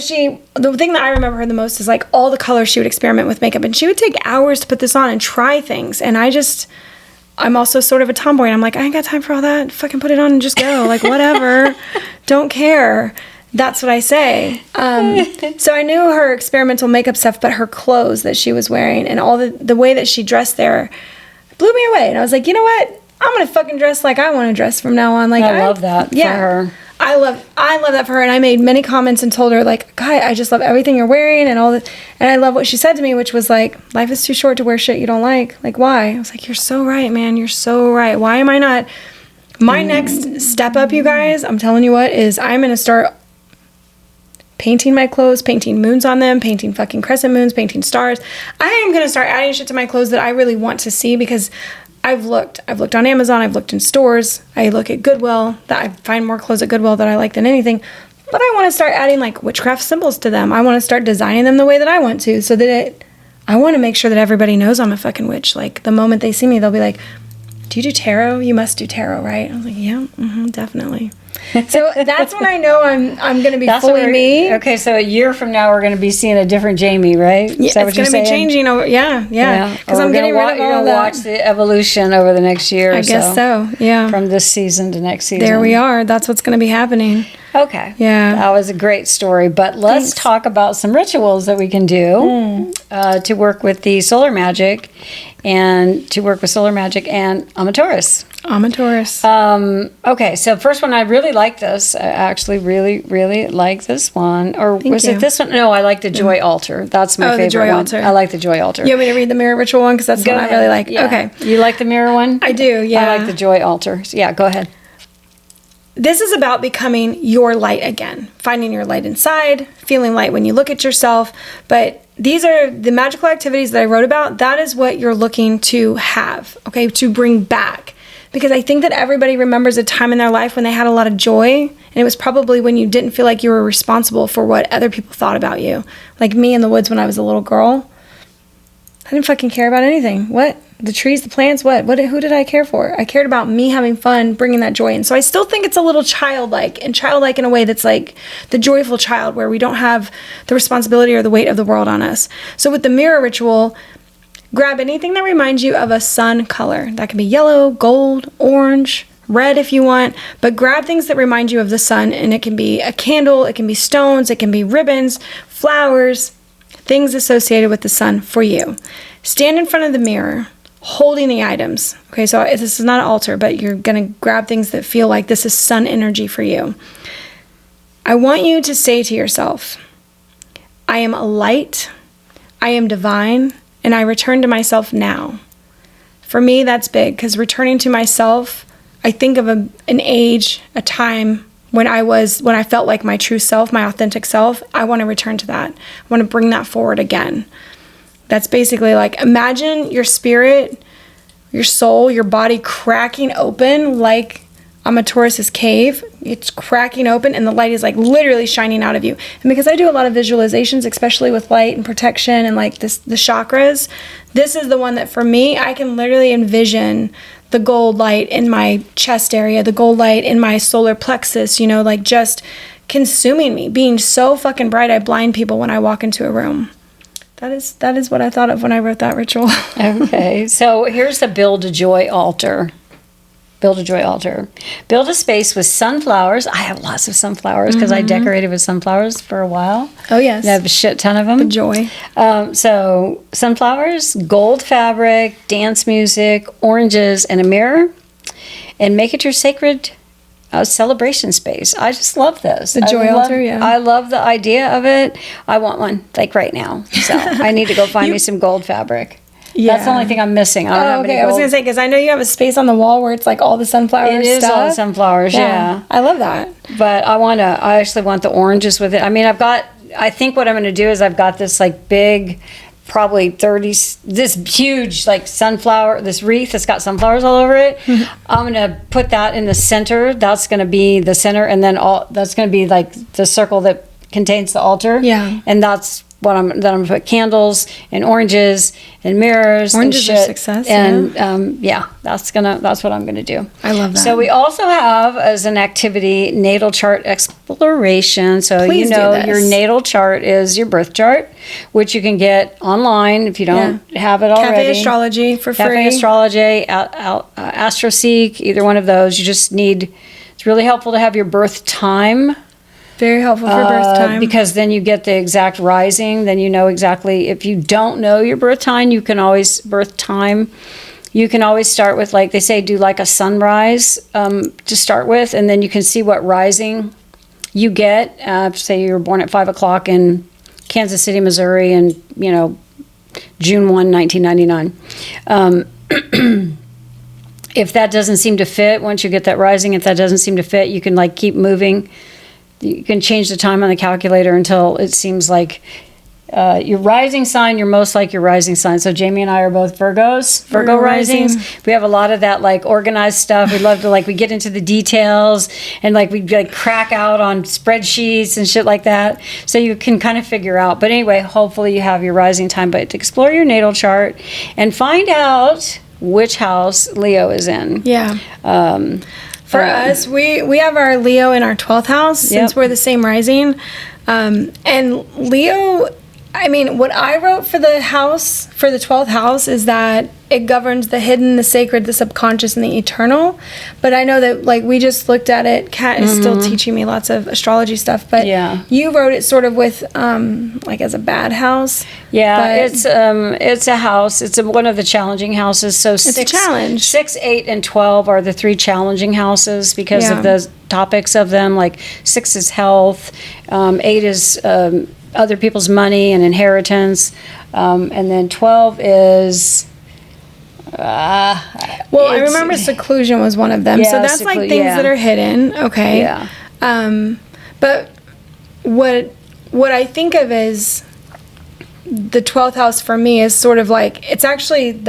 Speaker 2: the thing that I remember her the most is like all the colors she would experiment with makeup, and she would take hours to put this on and try things. And I'm also sort of a tomboy, and I'm like, I ain't got time for all that. Fucking put it on and just go. Like, whatever. Don't care. That's what I say. So I knew her experimental makeup stuff, but her clothes that she was wearing and all the way that she dressed there blew me away. And I was like, you know what? I'm going to fucking dress like I want to dress from now on. Like,
Speaker 1: I love that for her.
Speaker 2: I love that for her, and I made many comments and told her like, God, I just love everything you're wearing and all that. And I love what she said to me, which was like, life is too short to wear shit you don't like. Like, why? I was like, you're so right, man. You're so right. Why am I not? My next step up, you guys, I'm telling you what, is I'm going to start painting my clothes, painting moons on them, painting fucking crescent moons, painting stars. I am going to start adding shit to my clothes that I really want to see because I've looked on Amazon, I've looked in stores, I look at Goodwill, that I find more clothes at Goodwill that I like than anything, but I want to start adding like witchcraft symbols to them. I want to start designing them the way that I want to, so that I want to make sure that everybody knows I'm a fucking witch. Like the moment they see me, they'll be like, do you do tarot? You must do tarot, right? I was like, yeah, definitely. So that's when I know I'm going to be fully me.
Speaker 1: Okay, so a year from now we're going to be seeing a different Jamie, right?
Speaker 2: Yeah, it's going to be changing over. Yeah. Because I'm getting rid of all that.
Speaker 1: You're going to watch the evolution over the next year.
Speaker 2: I guess so. Yeah.
Speaker 1: From this season to next season.
Speaker 2: There we are. That's what's going to be happening.
Speaker 1: Okay.
Speaker 2: Yeah.
Speaker 1: That was a great story. But let's talk about some rituals that we can do to work with the solar magic and Amaterasu. Okay, so first one, I really like this. I actually really, really like this one. Or was it this one? No, I like the Joy Altar. That's my favorite
Speaker 2: the Joy
Speaker 1: one.
Speaker 2: Altar.
Speaker 1: I like the Joy Altar.
Speaker 2: You want me to read the mirror ritual one? Because that's the one I really like.
Speaker 1: Yeah.
Speaker 2: Okay.
Speaker 1: You like the mirror one?
Speaker 2: I do, yeah.
Speaker 1: I like the Joy Altar. Yeah, go ahead.
Speaker 2: This is about becoming your light again, finding your light inside, feeling light when you look at yourself. But these are the magical activities that I wrote about. That is what you're looking to have, okay, to bring back. Because I think that everybody remembers a time in their life when they had a lot of joy, and it was probably when you didn't feel like you were responsible for what other people thought about you. Like me in the woods when I was a little girl. I didn't fucking care about anything. What? The trees, the plants, what? Who did I care for? I cared about me having fun, bringing that joy in. So I still think it's a little childlike in a way that's like the joyful child, where we don't have the responsibility or the weight of the world on us. So with the mirror ritual, grab anything that reminds you of a sun color. That can be yellow, gold, orange, red if you want, but grab things that remind you of the sun, and it can be a candle, it can be stones, it can be ribbons, flowers, things associated with the sun for you. Stand in front of the mirror, holding the items. Okay, so this is not an altar, but you're going to grab things that feel like this is sun energy for you. I want you to say to yourself, I am a light, I am divine, and I return to myself now. For me, that's big, because returning to myself, I think of an age, a time when I felt like my true self, my authentic self. I want to return to that. I want to bring that forward again. That's basically like, imagine your spirit, your soul, your body cracking open like Amaterasu cave. It's cracking open and the light is like literally shining out of you. And because I do a lot of visualizations, especially with light and protection and like the chakras, this is the one that for me, I can literally envision the gold light in my chest area, the gold light in my solar plexus, like just consuming me, being so fucking bright I blind people when I walk into a room. That is what I thought of when I wrote that ritual.
Speaker 1: Okay, so here's the Build a Joy Altar. Build a joy altar. Build a space with sunflowers. I have lots of sunflowers because I decorated with sunflowers for a while.
Speaker 2: Oh, yes.
Speaker 1: I have a shit ton of them.
Speaker 2: The joy.
Speaker 1: So sunflowers, gold fabric, dance music, oranges, and a mirror. And make it your sacred celebration space. I just love this.
Speaker 2: The joy altar, yeah.
Speaker 1: I love the idea of it. I want one, like right now. So I need to go find me some gold fabric.
Speaker 2: Yeah.
Speaker 1: That's the only thing I'm missing. I don't have any gold.
Speaker 2: I was going to say, because I know you have a space on the wall where it's like all the sunflower stuff.
Speaker 1: It is all the sunflowers, yeah.
Speaker 2: I love that.
Speaker 1: But I actually want the oranges with it. I mean, I think what I'm going to do is I've got this like big, probably this huge like sunflower, this wreath that's got sunflowers all over it. I'm going to put that in the center. That's going to be the center. And then that's going to be like the circle that contains the altar.
Speaker 2: Yeah.
Speaker 1: And that's what I'm going to put candles and oranges and mirrors.
Speaker 2: Oranges
Speaker 1: and shit.
Speaker 2: Are success.
Speaker 1: And that's what I'm going to do.
Speaker 2: I love that.
Speaker 1: So we also have as an activity natal chart exploration. So
Speaker 2: Please
Speaker 1: your natal chart is your birth chart, which you can get online if you don't have it already.
Speaker 2: Cafe Astrology for free.
Speaker 1: Cafe Astrology, AstroSeek, either one of those. You just need. It's really helpful to have your birth time.
Speaker 2: Very helpful for birth time.
Speaker 1: Because then you get the exact rising. Then you know exactly. If you don't know your birth time, you can always start with, like they say, do like a sunrise to start with, and then you can see what rising you get. Say you were born at 5 o'clock in Kansas City, Missouri, and June 1, 1999. If that doesn't seem to fit, once you get that rising, if that doesn't seem to fit, you can like keep moving. You can change the time on the calculator until it seems like your rising sign, you're most like your rising sign. So Jamie and I are both Virgos, Virgo risings. We have a lot of that like organized stuff. We love to we get into the details and we like crack out on spreadsheets and shit like that. So you can kind of figure out. But anyway, hopefully you have your rising time. But explore your natal chart and find out which house Leo is in.
Speaker 2: Yeah. For us, we have our Leo in our 12th house since we're the same rising. And Leo, I mean, what I wrote for the 12th house is that it governs the hidden, the sacred, the subconscious, and the eternal. But I know that, we just looked at it. Kat is still teaching me lots of astrology stuff. But you wrote it sort of with, as a bad house.
Speaker 1: Yeah, it's a house. It's one of the challenging houses. So
Speaker 2: it's a challenge.
Speaker 1: 6, 8, and 12 are the 3 challenging houses because of the topics of them. Like 6 is health, 8 is other people's money and inheritance, and then 12 is.
Speaker 2: I remember seclusion was one of them. So that's things that are hidden. Okay.
Speaker 1: Yeah.
Speaker 2: But what I think of is the 12th house for me is sort of it's actually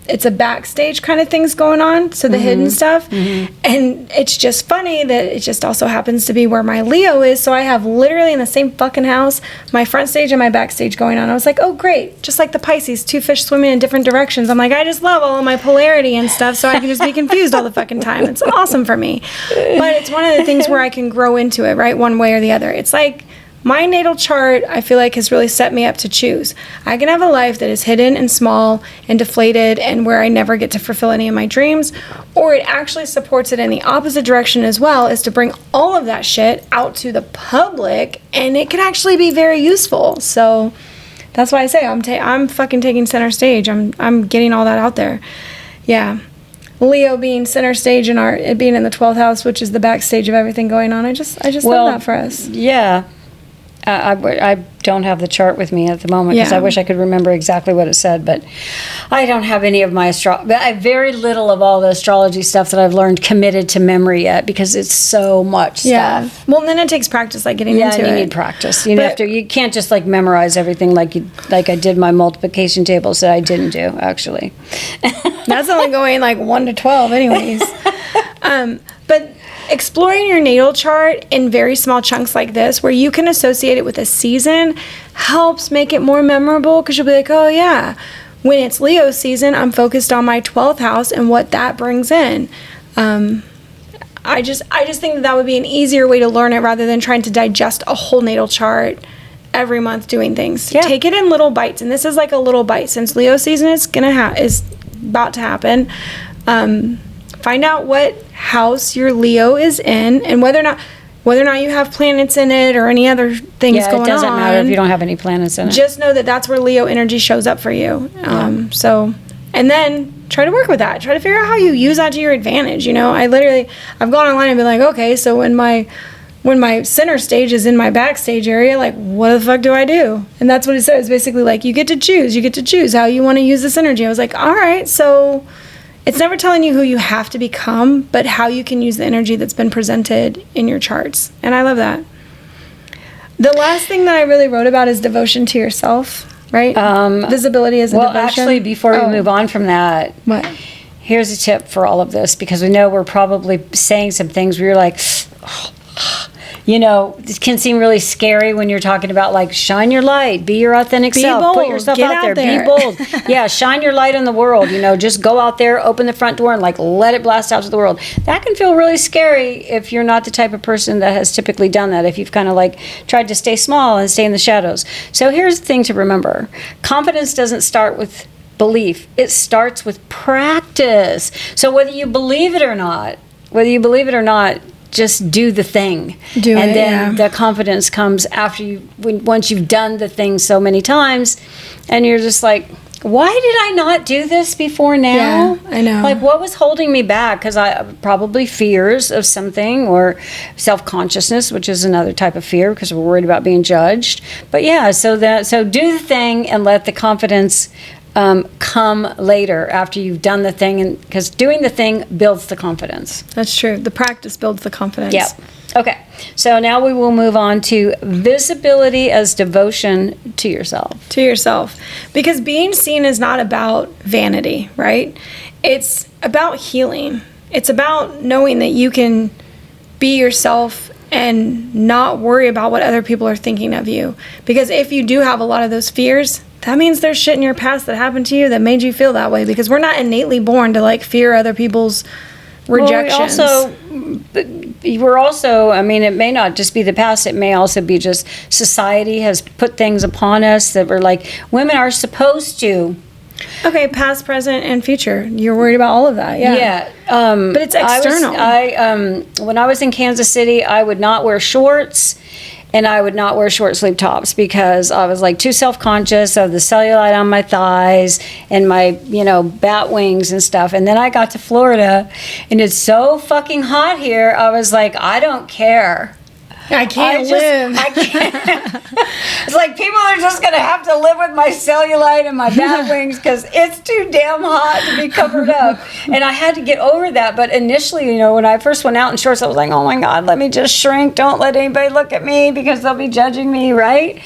Speaker 2: it's a backstage kind of things going on. So the hidden stuff. And it's just funny that it just also happens to be where my Leo is. So I have literally in the same fucking house, my front stage and my backstage going on. I was like, oh, great. Just like the Pisces, 2 fish swimming in different directions. I'm like, I just love all of my polarity and stuff. So I can just be confused all the fucking time. It's awesome for me. But it's one of the things where I can grow into it, right? One way or the other. It's like, my natal chart, I feel like, has really set me up to choose. I can have a life that is hidden and small and deflated and where I never get to fulfill any of my dreams, or it actually supports it in the opposite direction as well, is to bring all of that shit out to the public, and it can actually be very useful. So that's why I say I'm fucking taking center stage. I'm getting all that out there. Yeah. Leo being center stage and it being in the 12th house, which is the backstage of everything going on. I just love that for us.
Speaker 1: Yeah. I don't have the chart with me at the moment because I wish I could remember exactly what it said, but I don't have any of my I have very little of all the astrology stuff that I've learned committed to memory yet because it's so much stuff.
Speaker 2: Well, then it takes practice, getting into it.
Speaker 1: Yeah, you need practice. You can't just memorize everything like I did my multiplication tables that I didn't do actually.
Speaker 2: That's only going 1 to 12 anyways. But exploring your natal chart in very small chunks like this, where you can associate it with a season, helps make it more memorable because you'll be like, oh yeah, when it's Leo season, I'm focused on my 12th house and what that brings in. I just think that would be an easier way to learn it rather than trying to digest a whole natal chart every month doing things. Yeah. Take it in little bites, and this is like a little bite since Leo season is about to happen. find out what house your Leo is in, and whether or not you have planets in it or any other things going on.
Speaker 1: It doesn't matter if you don't have any planets in it.
Speaker 2: Just know that that's where Leo energy shows up for you. So, and then try to work with that. Try to figure out how you use that to your advantage. I've gone online and been like, okay, so when my center stage is in my backstage area, like, what the fuck do I do? And that's what it says. Basically, like, you get to choose how you want to use this energy. I was like, all right, so it's never telling you who you have to become, but how you can use the energy that's been presented in your charts. And I love that. The last thing that I really wrote about is devotion to yourself, right? Visibility as a devotion. Well,
Speaker 1: actually, before we move on from that,
Speaker 2: what?
Speaker 1: Here's a tip for all of this, because we know we're probably saying some things where you're like, it can seem really scary when you're talking about, like, shine your light, be your authentic self,
Speaker 2: bold.
Speaker 1: put yourself
Speaker 2: Get
Speaker 1: out there, be bold. Yeah, shine your light in the world, just go out there, open the front door and, like, let it blast out to the world. That can feel really scary if you're not the type of person that has typically done that, if you've kind of, like, tried to stay small and stay in the shadows. So here's the thing to remember. Confidence doesn't start with belief. It starts with practice. So whether you believe it or not, just do the thing. Then the confidence comes after once you've done the thing so many times, and you're just like, why did I not do this before now?
Speaker 2: Yeah, I know.
Speaker 1: Like, what was holding me back? Because I probably fears of something, or self-consciousness, which is another type of fear because we're worried about being judged. But yeah, so do the thing and let the confidence come later after you've done the thing, and because doing the thing builds the confidence.
Speaker 2: That's true. The practice builds the confidence.
Speaker 1: Yep. Okay. So now we will move on to visibility as devotion to yourself.
Speaker 2: To yourself. Because being seen is not about vanity, right? It's about healing. It's about knowing that you can be yourself and not worry about what other people are thinking of you. Because if you do have a lot of those fears, that means there's shit in your past that happened to you that made you feel that way, because we're not innately born to, like, fear other people's rejections.
Speaker 1: We're also, I mean, it may not just be the past, it may also be just society has put things upon us that we're like, women are supposed to.
Speaker 2: Okay, past, present, and future. You're worried about all of that, yeah.
Speaker 1: Yeah.
Speaker 2: But it's external.
Speaker 1: When I was in Kansas City, I would not wear shorts. And I would not wear short sleeve tops because I was, like, too self-conscious of the cellulite on my thighs and my, bat wings and stuff. And then I got to Florida and it's so fucking hot here. I was like, I don't care.
Speaker 2: I can't live.
Speaker 1: I can't. It's like people are just going to have to live with my cellulite and my bat wings because it's too damn hot to be covered up. And I had to get over that. But initially, when I first went out in shorts, I was like, oh my God, let me just shrink. Don't let anybody look at me because they'll be judging me, right?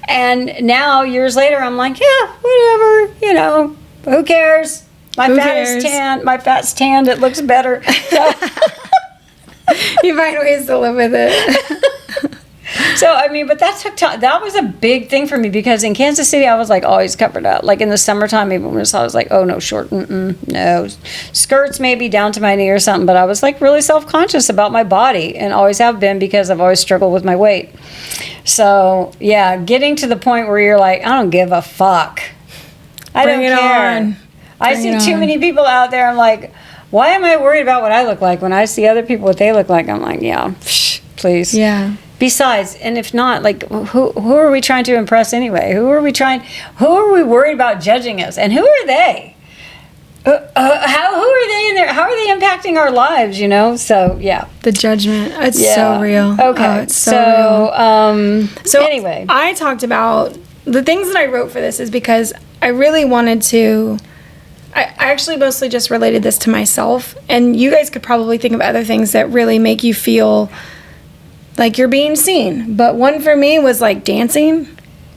Speaker 1: And now, years later, I'm like, yeah, whatever, who cares? My fat's tanned. It looks better. So.
Speaker 2: You find ways to live with it.
Speaker 1: So, I mean, but that took time. That was a big thing for me because in Kansas City, I was, like, always covered up. Like, in the summertime, even when I was like, oh, no, short, no. Skirts maybe down to my knee or something, but I was, like, really self-conscious about my body and always have been because I've always struggled with my weight. So, yeah, getting to the point where you're like, I don't give a fuck. I don't care. I see too many people out there, I'm like, why am I worried about what I look like when I see other people what they look like? I'm like, yeah, please.
Speaker 2: Yeah.
Speaker 1: Besides, and if not, like, who are we trying to impress anyway? Who are we worried about judging us? And who are they? Who are they in there? How are they impacting our lives, So, yeah.
Speaker 2: The judgment. It's so real.
Speaker 1: Okay.
Speaker 2: It's so real.
Speaker 1: So anyway.
Speaker 2: I talked about the things that I wrote for this is because I really wanted to... I actually mostly just related this to myself, and you guys could probably think of other things that really make you feel like you're being seen. But one for me was, like, dancing.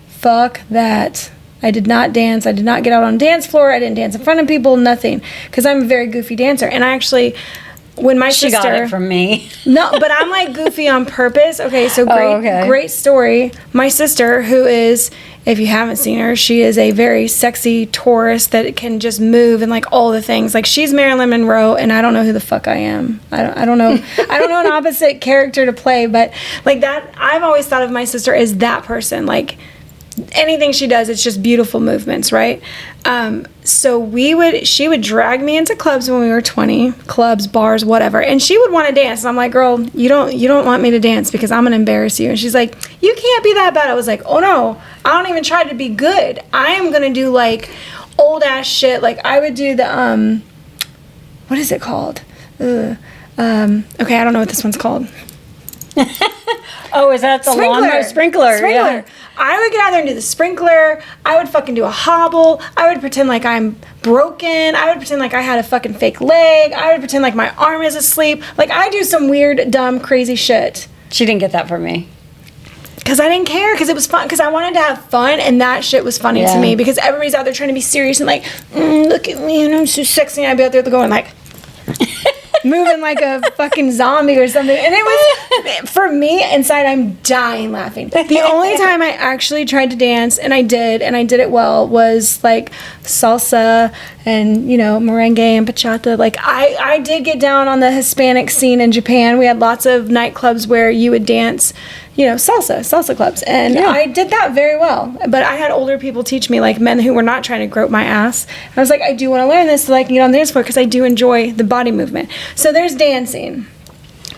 Speaker 2: Fuck that. I did not dance. I did not get out on the dance floor. I didn't dance in front of people, nothing. Because I'm a very goofy dancer. And I actually, when my sister...
Speaker 1: She got it from me.
Speaker 2: No, but I'm, like, goofy on purpose. Okay, so great story. My sister, who is... If you haven't seen her, she is a very sexy Taurus that can just move and, like, all the things. Like, she's Marilyn Monroe, and I don't know who the fuck I am. I don't know. I don't know an opposite character to play, but, like, that, I've always thought of my sister as that person. Like, anything she does, it's just beautiful movements, right? So she would drag me into clubs when we were 20, clubs, bars, whatever, and she would want to dance. And I'm like, girl, you don't want me to dance because I'm gonna embarrass you. And she's like, you can't be that bad. I was like, oh no, I don't even try to be good. I am gonna do like old ass shit. Like I would do the what is it called? Okay, I don't know what this one's called.
Speaker 1: Oh, is that the lawnmower sprinkler?
Speaker 2: Yeah. I would get out there and do the sprinkler. I would fucking do a hobble. I would pretend like I'm broken. I would pretend like I had a fucking fake leg. I would pretend like my arm is asleep. Like I do some weird, dumb, crazy shit.
Speaker 1: She didn't get that from me.
Speaker 2: Because I didn't care, because it was fun, because I wanted to have fun, and that shit was funny to me, because everybody's out there trying to be serious and like, look at me, and I'm so sexy, and I'd be out there going like... moving like a fucking zombie or something. And it was, for me, inside, I'm dying laughing. The only time I actually tried to dance, and I did it well, was like salsa and, you know, merengue and bachata. Like, I did get down on the Hispanic scene in Japan. We had lots of nightclubs where you would dance, you know, salsa clubs. And I did that very well. But I had older people teach me, like men who were not trying to grope my ass. And I was like, I do want to learn this so I can get on the dance floor because I do enjoy the body movement. So there's dancing,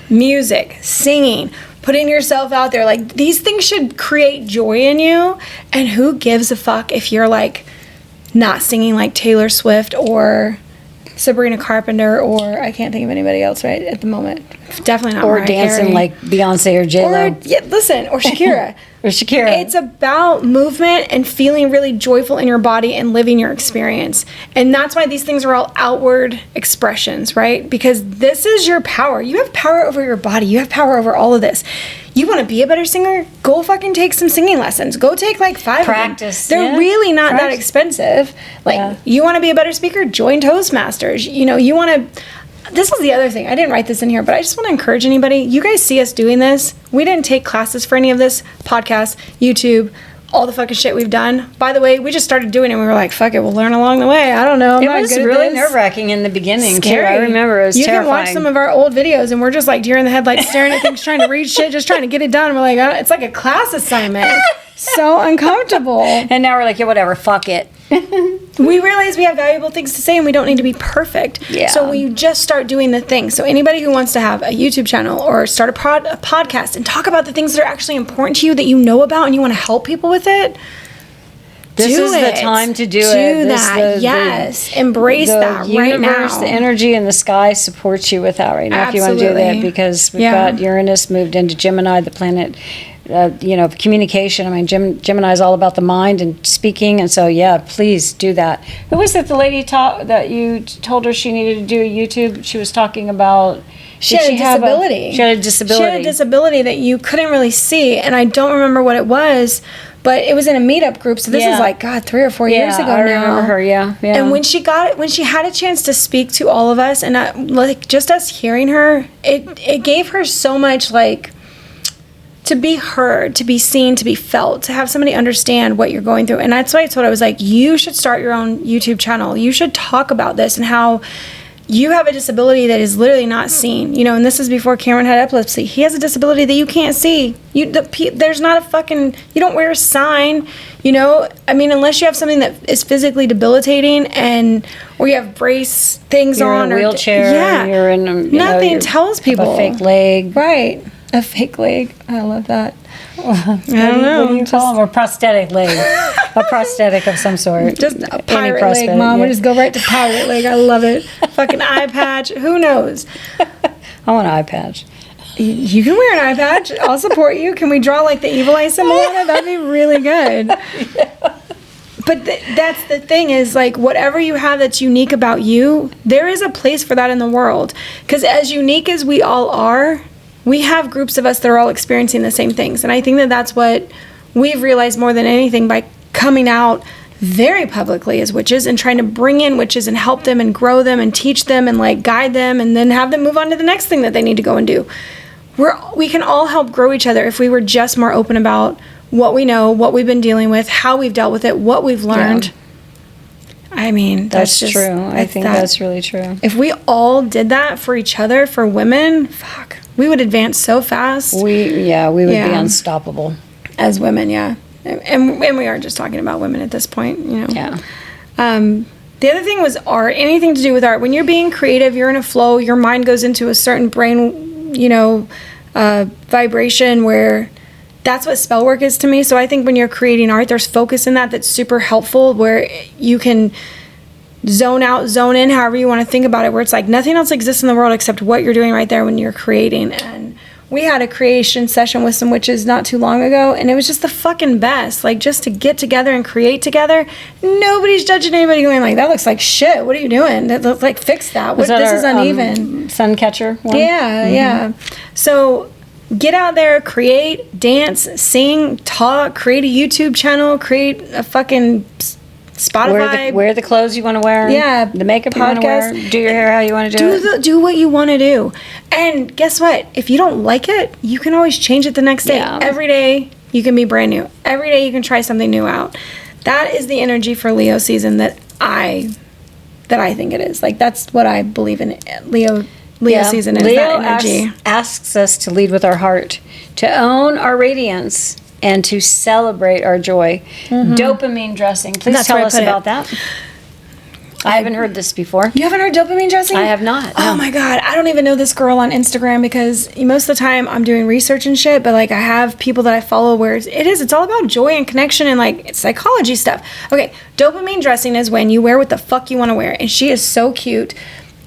Speaker 2: music, singing, putting yourself out there. Like, these things should create joy in you. And who gives a fuck if you're like not singing like Taylor Swift or Sabrina Carpenter, or I can't think of anybody else right at the moment. Definitely not. Or Mariah
Speaker 1: dancing
Speaker 2: Carey.
Speaker 1: like Beyonce or J-Lo.
Speaker 2: Or Shakira.
Speaker 1: Or Shakira.
Speaker 2: It's about movement and feeling really joyful in your body and living your experience. And that's why these things are all outward expressions, right? Because this is your power. You have power over your body. You have power over all of this. You want to be a better singer? Go fucking take some singing lessons. Go take like 5
Speaker 1: Practice.
Speaker 2: of them. They're really not that expensive. Like, you want to be a better speaker? Join Toastmasters. You know, you want to... This was the other thing. I didn't write this in here, but I just want to encourage anybody. You guys see us doing this. We didn't take classes for any of this. Podcast, YouTube, all the fucking shit we've done. By the way, we just started doing it and we were like, fuck it, we'll learn along the way. I don't know.
Speaker 1: It was really nerve-wracking in the beginning, too. I remember it was terrifying.
Speaker 2: You can watch some of our old videos and we're just like deer in the headlights staring at things, trying to read shit, just trying to get it done. We're like, it's like a class assignment. So uncomfortable.
Speaker 1: And now we're like, yeah, whatever, fuck it.
Speaker 2: We realize we have valuable things to say and we don't need to be perfect.
Speaker 1: Yeah.
Speaker 2: So we just start doing the things. So anybody who wants to have a YouTube channel or start a podcast and talk about the things that are actually important to you, that you know about, and you want to help people with it,
Speaker 1: this is the time to do it.
Speaker 2: Do that. Yes. Embrace that right now.
Speaker 1: The energy in the sky supports you with that right now.
Speaker 2: Absolutely.
Speaker 1: If you want to do that, because we've got Uranus moved into Gemini, the planet, communication. I mean, Gemini is all about the mind and speaking, and so please do that. Who was it? The lady that you told her she needed to do a YouTube. She was talking about.
Speaker 2: She had a disability.
Speaker 1: She had a disability.
Speaker 2: She had a disability that you couldn't really see, and I don't remember what it was, but it was in a meetup group. So this is like 3 or 4 years ago now.
Speaker 1: I remember her. Yeah.
Speaker 2: And when she had a chance to speak to all of us, and like just us hearing her, it gave her so much like. To be heard, to be seen, to be felt, to have somebody understand what you're going through. And that's why I told her, I was like, you should start your own YouTube channel. You should talk about this and how you have a disability that is literally not seen. You know, and this is before Cameron had epilepsy. He has a disability that you can't see. There's not a fucking, you don't wear a sign, you know? I mean, unless you have something that is physically debilitating or you have brace things
Speaker 1: you're
Speaker 2: on.
Speaker 1: You're in a wheelchair. You're in
Speaker 2: nothing tells people.
Speaker 1: A fake leg.
Speaker 2: Right. A fake leg. I love that.
Speaker 1: I don't know. What do you call them? A prosthetic leg. A prosthetic of some sort.
Speaker 2: Just a pirate leg, Mom. We'll just go right to pirate leg. I love it. Fucking eye patch. Who knows?
Speaker 1: I want an eye patch.
Speaker 2: You can wear an eye patch. I'll support you. Can we draw like the evil eye symbol on it? That'd be really good. But that's the thing is, like, whatever you have that's unique about you, there is a place for that in the world. Because as unique as we all are, we have groups of us that are all experiencing the same things. And I think that that's what we've realized more than anything by coming out very publicly as witches and trying to bring in witches and help them and grow them and teach them and like guide them and then have them move on to the next thing that they need to go and do. We can all help grow each other if we were just more open about what we know, what we've been dealing with, how we've dealt with it, what we've learned. Yeah. I mean, that's
Speaker 1: true. I think that's really true.
Speaker 2: If we all did that for each other, for women, fuck, we would advance so fast.
Speaker 1: We would be unstoppable.
Speaker 2: As women, yeah. And we are just talking about women at this point, you know.
Speaker 1: Yeah.
Speaker 2: The other thing was art, anything to do with art. When you're being creative, you're in a flow, your mind goes into a certain brain, you know, vibration where that's what spell work is to me. So I think when you're creating art, there's focus in that that's super helpful, where you can zone out, zone in, however you want to think about it, where it's like nothing else exists in the world except what you're doing right there when you're creating. And we had a creation session with some witches not too long ago, and it was just the fucking best. Like, just to get together and create together. Nobody's judging anybody going like, that looks like shit. What are you doing? That looks like, fix that. This is uneven.
Speaker 1: Sun catcher one?
Speaker 2: Yeah, yeah. So get out there, create, dance, sing, talk, create a YouTube channel, create a fucking Spotify.
Speaker 1: Wear the clothes you want to wear.
Speaker 2: Yeah.
Speaker 1: The makeup you want to wear. Do your hair how you want to do it.
Speaker 2: Do what you want to do. And guess what? If you don't like it, you can always change it the next day.
Speaker 1: Yeah.
Speaker 2: Every day you can be brand new. Every day you can try something new out. That is the energy for Leo season that I think it is. Like, that's what I believe in. Leo season is that energy.
Speaker 1: Asks us to lead with our heart, to own our radiance, and to celebrate our joy. Dopamine dressing. Please tell us about that. I haven't heard this before.
Speaker 2: You haven't heard dopamine dressing?
Speaker 1: I have not.
Speaker 2: Oh my God. I don't even know this girl on Instagram, because most of the time I'm doing research and shit, but like I have people that I follow where it's all about joy and connection and like psychology stuff. Okay. Dopamine dressing is when you wear what the fuck you want to wear. And she is so cute.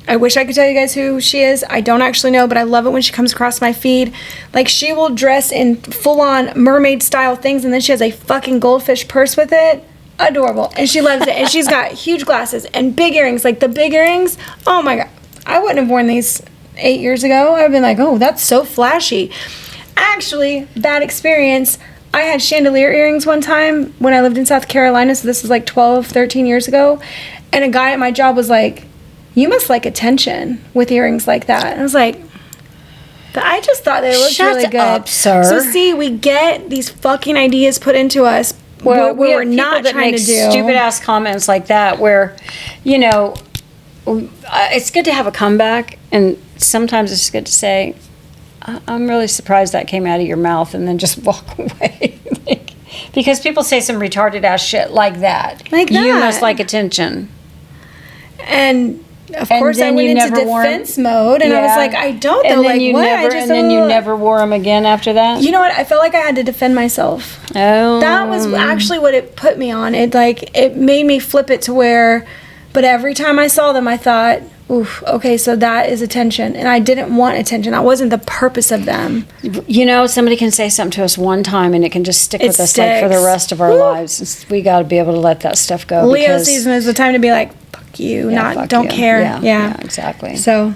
Speaker 2: I wish I could tell you guys who she is. I don't actually know, but I love it when she comes across my feed. Like, she will dress in full-on mermaid style things, and then she has a fucking goldfish purse with it. Adorable. And she loves it. And she's got huge glasses and big earrings. Like, the big earrings, oh my God. I wouldn't have worn these 8 years ago. I've been like, oh, that's so flashy. Actually, bad experience. I had chandelier earrings one time when I lived in South Carolina, so this is like 12, 13 years ago. And a guy at my job was like, you must like attention with earrings like that. And I was like, but I just thought they looked really good.
Speaker 1: Shut up, sir.
Speaker 2: So see, we get these fucking ideas put into us.
Speaker 1: Well,
Speaker 2: we're not
Speaker 1: that
Speaker 2: trying
Speaker 1: make
Speaker 2: to do
Speaker 1: stupid ass comments like that, where, you know, it's good to have a comeback, and sometimes it's good to say, I'm really surprised that came out of your mouth, and then just walk away. Because people say some retarded ass shit like that.
Speaker 2: Like that.
Speaker 1: You must like attention.
Speaker 2: And of course, I went into defense mode, and I was like, I don't know, like, what?
Speaker 1: And then you never wore them again after that?
Speaker 2: You know what? I felt like I had to defend myself.
Speaker 1: Oh.
Speaker 2: That was actually what it put me on. It made me flip it to where, but every time I saw them, I thought, oof, okay, so that is attention. And I didn't want attention. That wasn't the purpose of them.
Speaker 1: You know, somebody can say something to us one time, and it can just stick with us like for the rest of our lives. We got to be able to let that stuff go.
Speaker 2: Leo season is the time to be like, you, don't care.
Speaker 1: Yeah, exactly.
Speaker 2: So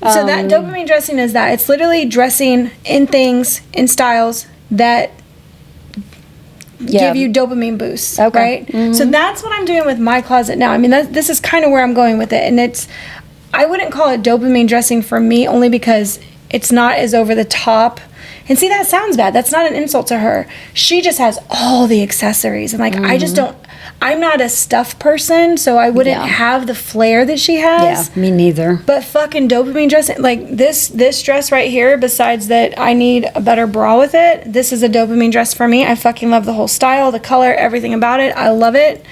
Speaker 2: that dopamine dressing is that. It's literally dressing in things, in styles that give you dopamine boosts, right? Mm-hmm. So that's what I'm doing with my closet now. I mean, this is kind of where I'm going with it. And I wouldn't call it dopamine dressing for me, only because it's not as over the top. And see, that sounds bad. That's not an insult to her. She just has all the accessories. And like, I just don't, I'm not a stuff person, so I wouldn't have the flair that she has.
Speaker 1: Yeah, me neither.
Speaker 2: But fucking dopamine dressing, like this dress right here, besides that I need a better bra with it, this is a dopamine dress for me. I fucking love the whole style, the color, everything about it. I love it.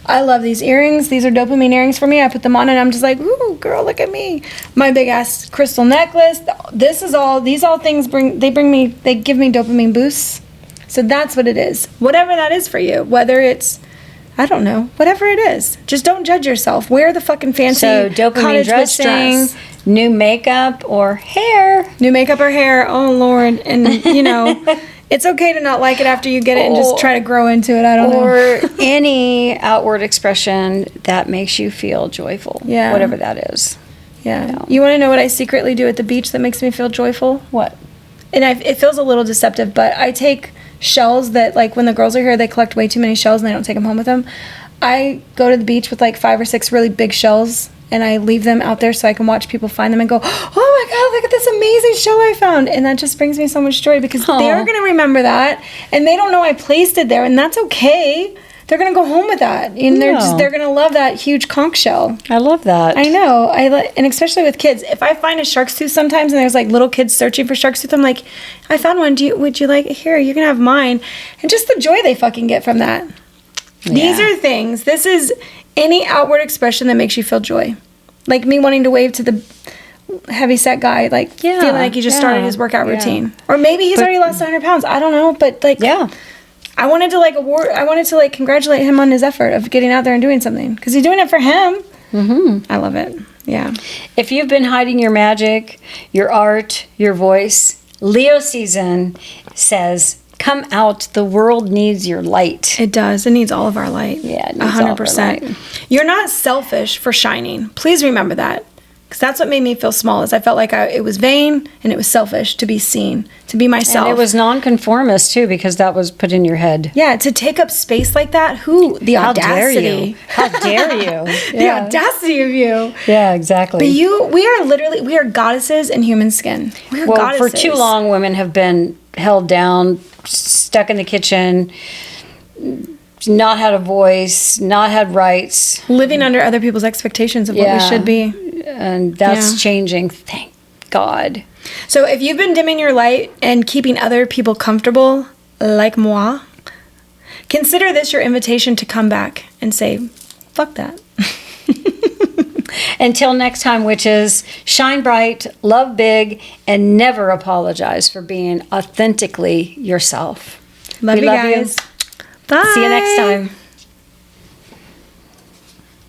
Speaker 2: I love these earrings. These are dopamine earrings for me. I put them on and I'm just like, ooh, girl, look at me. My big ass crystal necklace. These all things give me dopamine boosts. So that's what it is. Whatever that is for you, whether it's, I don't know, whatever it is. Just don't judge yourself. Wear the fucking fancy
Speaker 1: dopamine dressing, dress. New makeup or hair.
Speaker 2: New makeup or hair. Oh, Lord. And, you know, it's okay to not like it after you get it and just try to grow into it. I don't know.
Speaker 1: Or any outward expression that makes you feel joyful.
Speaker 2: Yeah.
Speaker 1: Whatever that is.
Speaker 2: Yeah. You want to know what I secretly do at the beach that makes me feel joyful?
Speaker 1: What?
Speaker 2: And it feels a little deceptive, but I take shells that, like, when the girls are here, they collect way too many shells and they don't take them home with them. I go to the beach with like 5 or 6 really big shells, and I leave them out there so I can watch people find them and go, oh my God, look at this amazing shell I found. And that just brings me so much joy, because they're going to remember that, and they don't know I placed it there, and that's okay. they're gonna go home with that, and they're gonna love that huge conch shell.
Speaker 1: I love that.
Speaker 2: I know. And especially with kids, if I find a shark's tooth sometimes, and there's like little kids searching for shark's tooth, I'm like, I found one. Would you like it? Here, you can have mine, and just the joy they fucking get from that. Yeah. These are things. This is any outward expression that makes you feel joy, like me wanting to wave to the heavy-set guy, like feeling like he just started his workout routine, or maybe he's already lost 100 pounds. I don't know, but like, I wanted to congratulate him on his effort of getting out there and doing something, because he's doing it for him. Mm-hmm. I love it. Yeah.
Speaker 1: If you've been hiding your magic, your art, your voice, Leo season says, come out. The world needs your light.
Speaker 2: It does. It needs all of our light.
Speaker 1: Yeah, it needs 100%.
Speaker 2: You're not selfish for shining. Please remember that. Because that's what made me feel small, is I felt like it was vain and it was selfish to be seen, to be myself.
Speaker 1: And it was nonconformist, too, because that was put in your head.
Speaker 2: Yeah, to take up space like that, the audacity.
Speaker 1: How dare you?
Speaker 2: The audacity of you.
Speaker 1: Yeah, exactly.
Speaker 2: But we are goddesses in human skin. We are goddesses.
Speaker 1: For too long, women have been held down, stuck in the kitchen, not had a voice, not had rights.
Speaker 2: Living under other people's expectations of what we should be.
Speaker 1: And that's changing, thank God.
Speaker 2: So if you've been dimming your light and keeping other people comfortable, like moi, consider this your invitation to come back and say, fuck that.
Speaker 1: Until next time, witches, shine bright, love big, and never apologize for being authentically yourself.
Speaker 2: Love you guys. Bye.
Speaker 1: See you next time.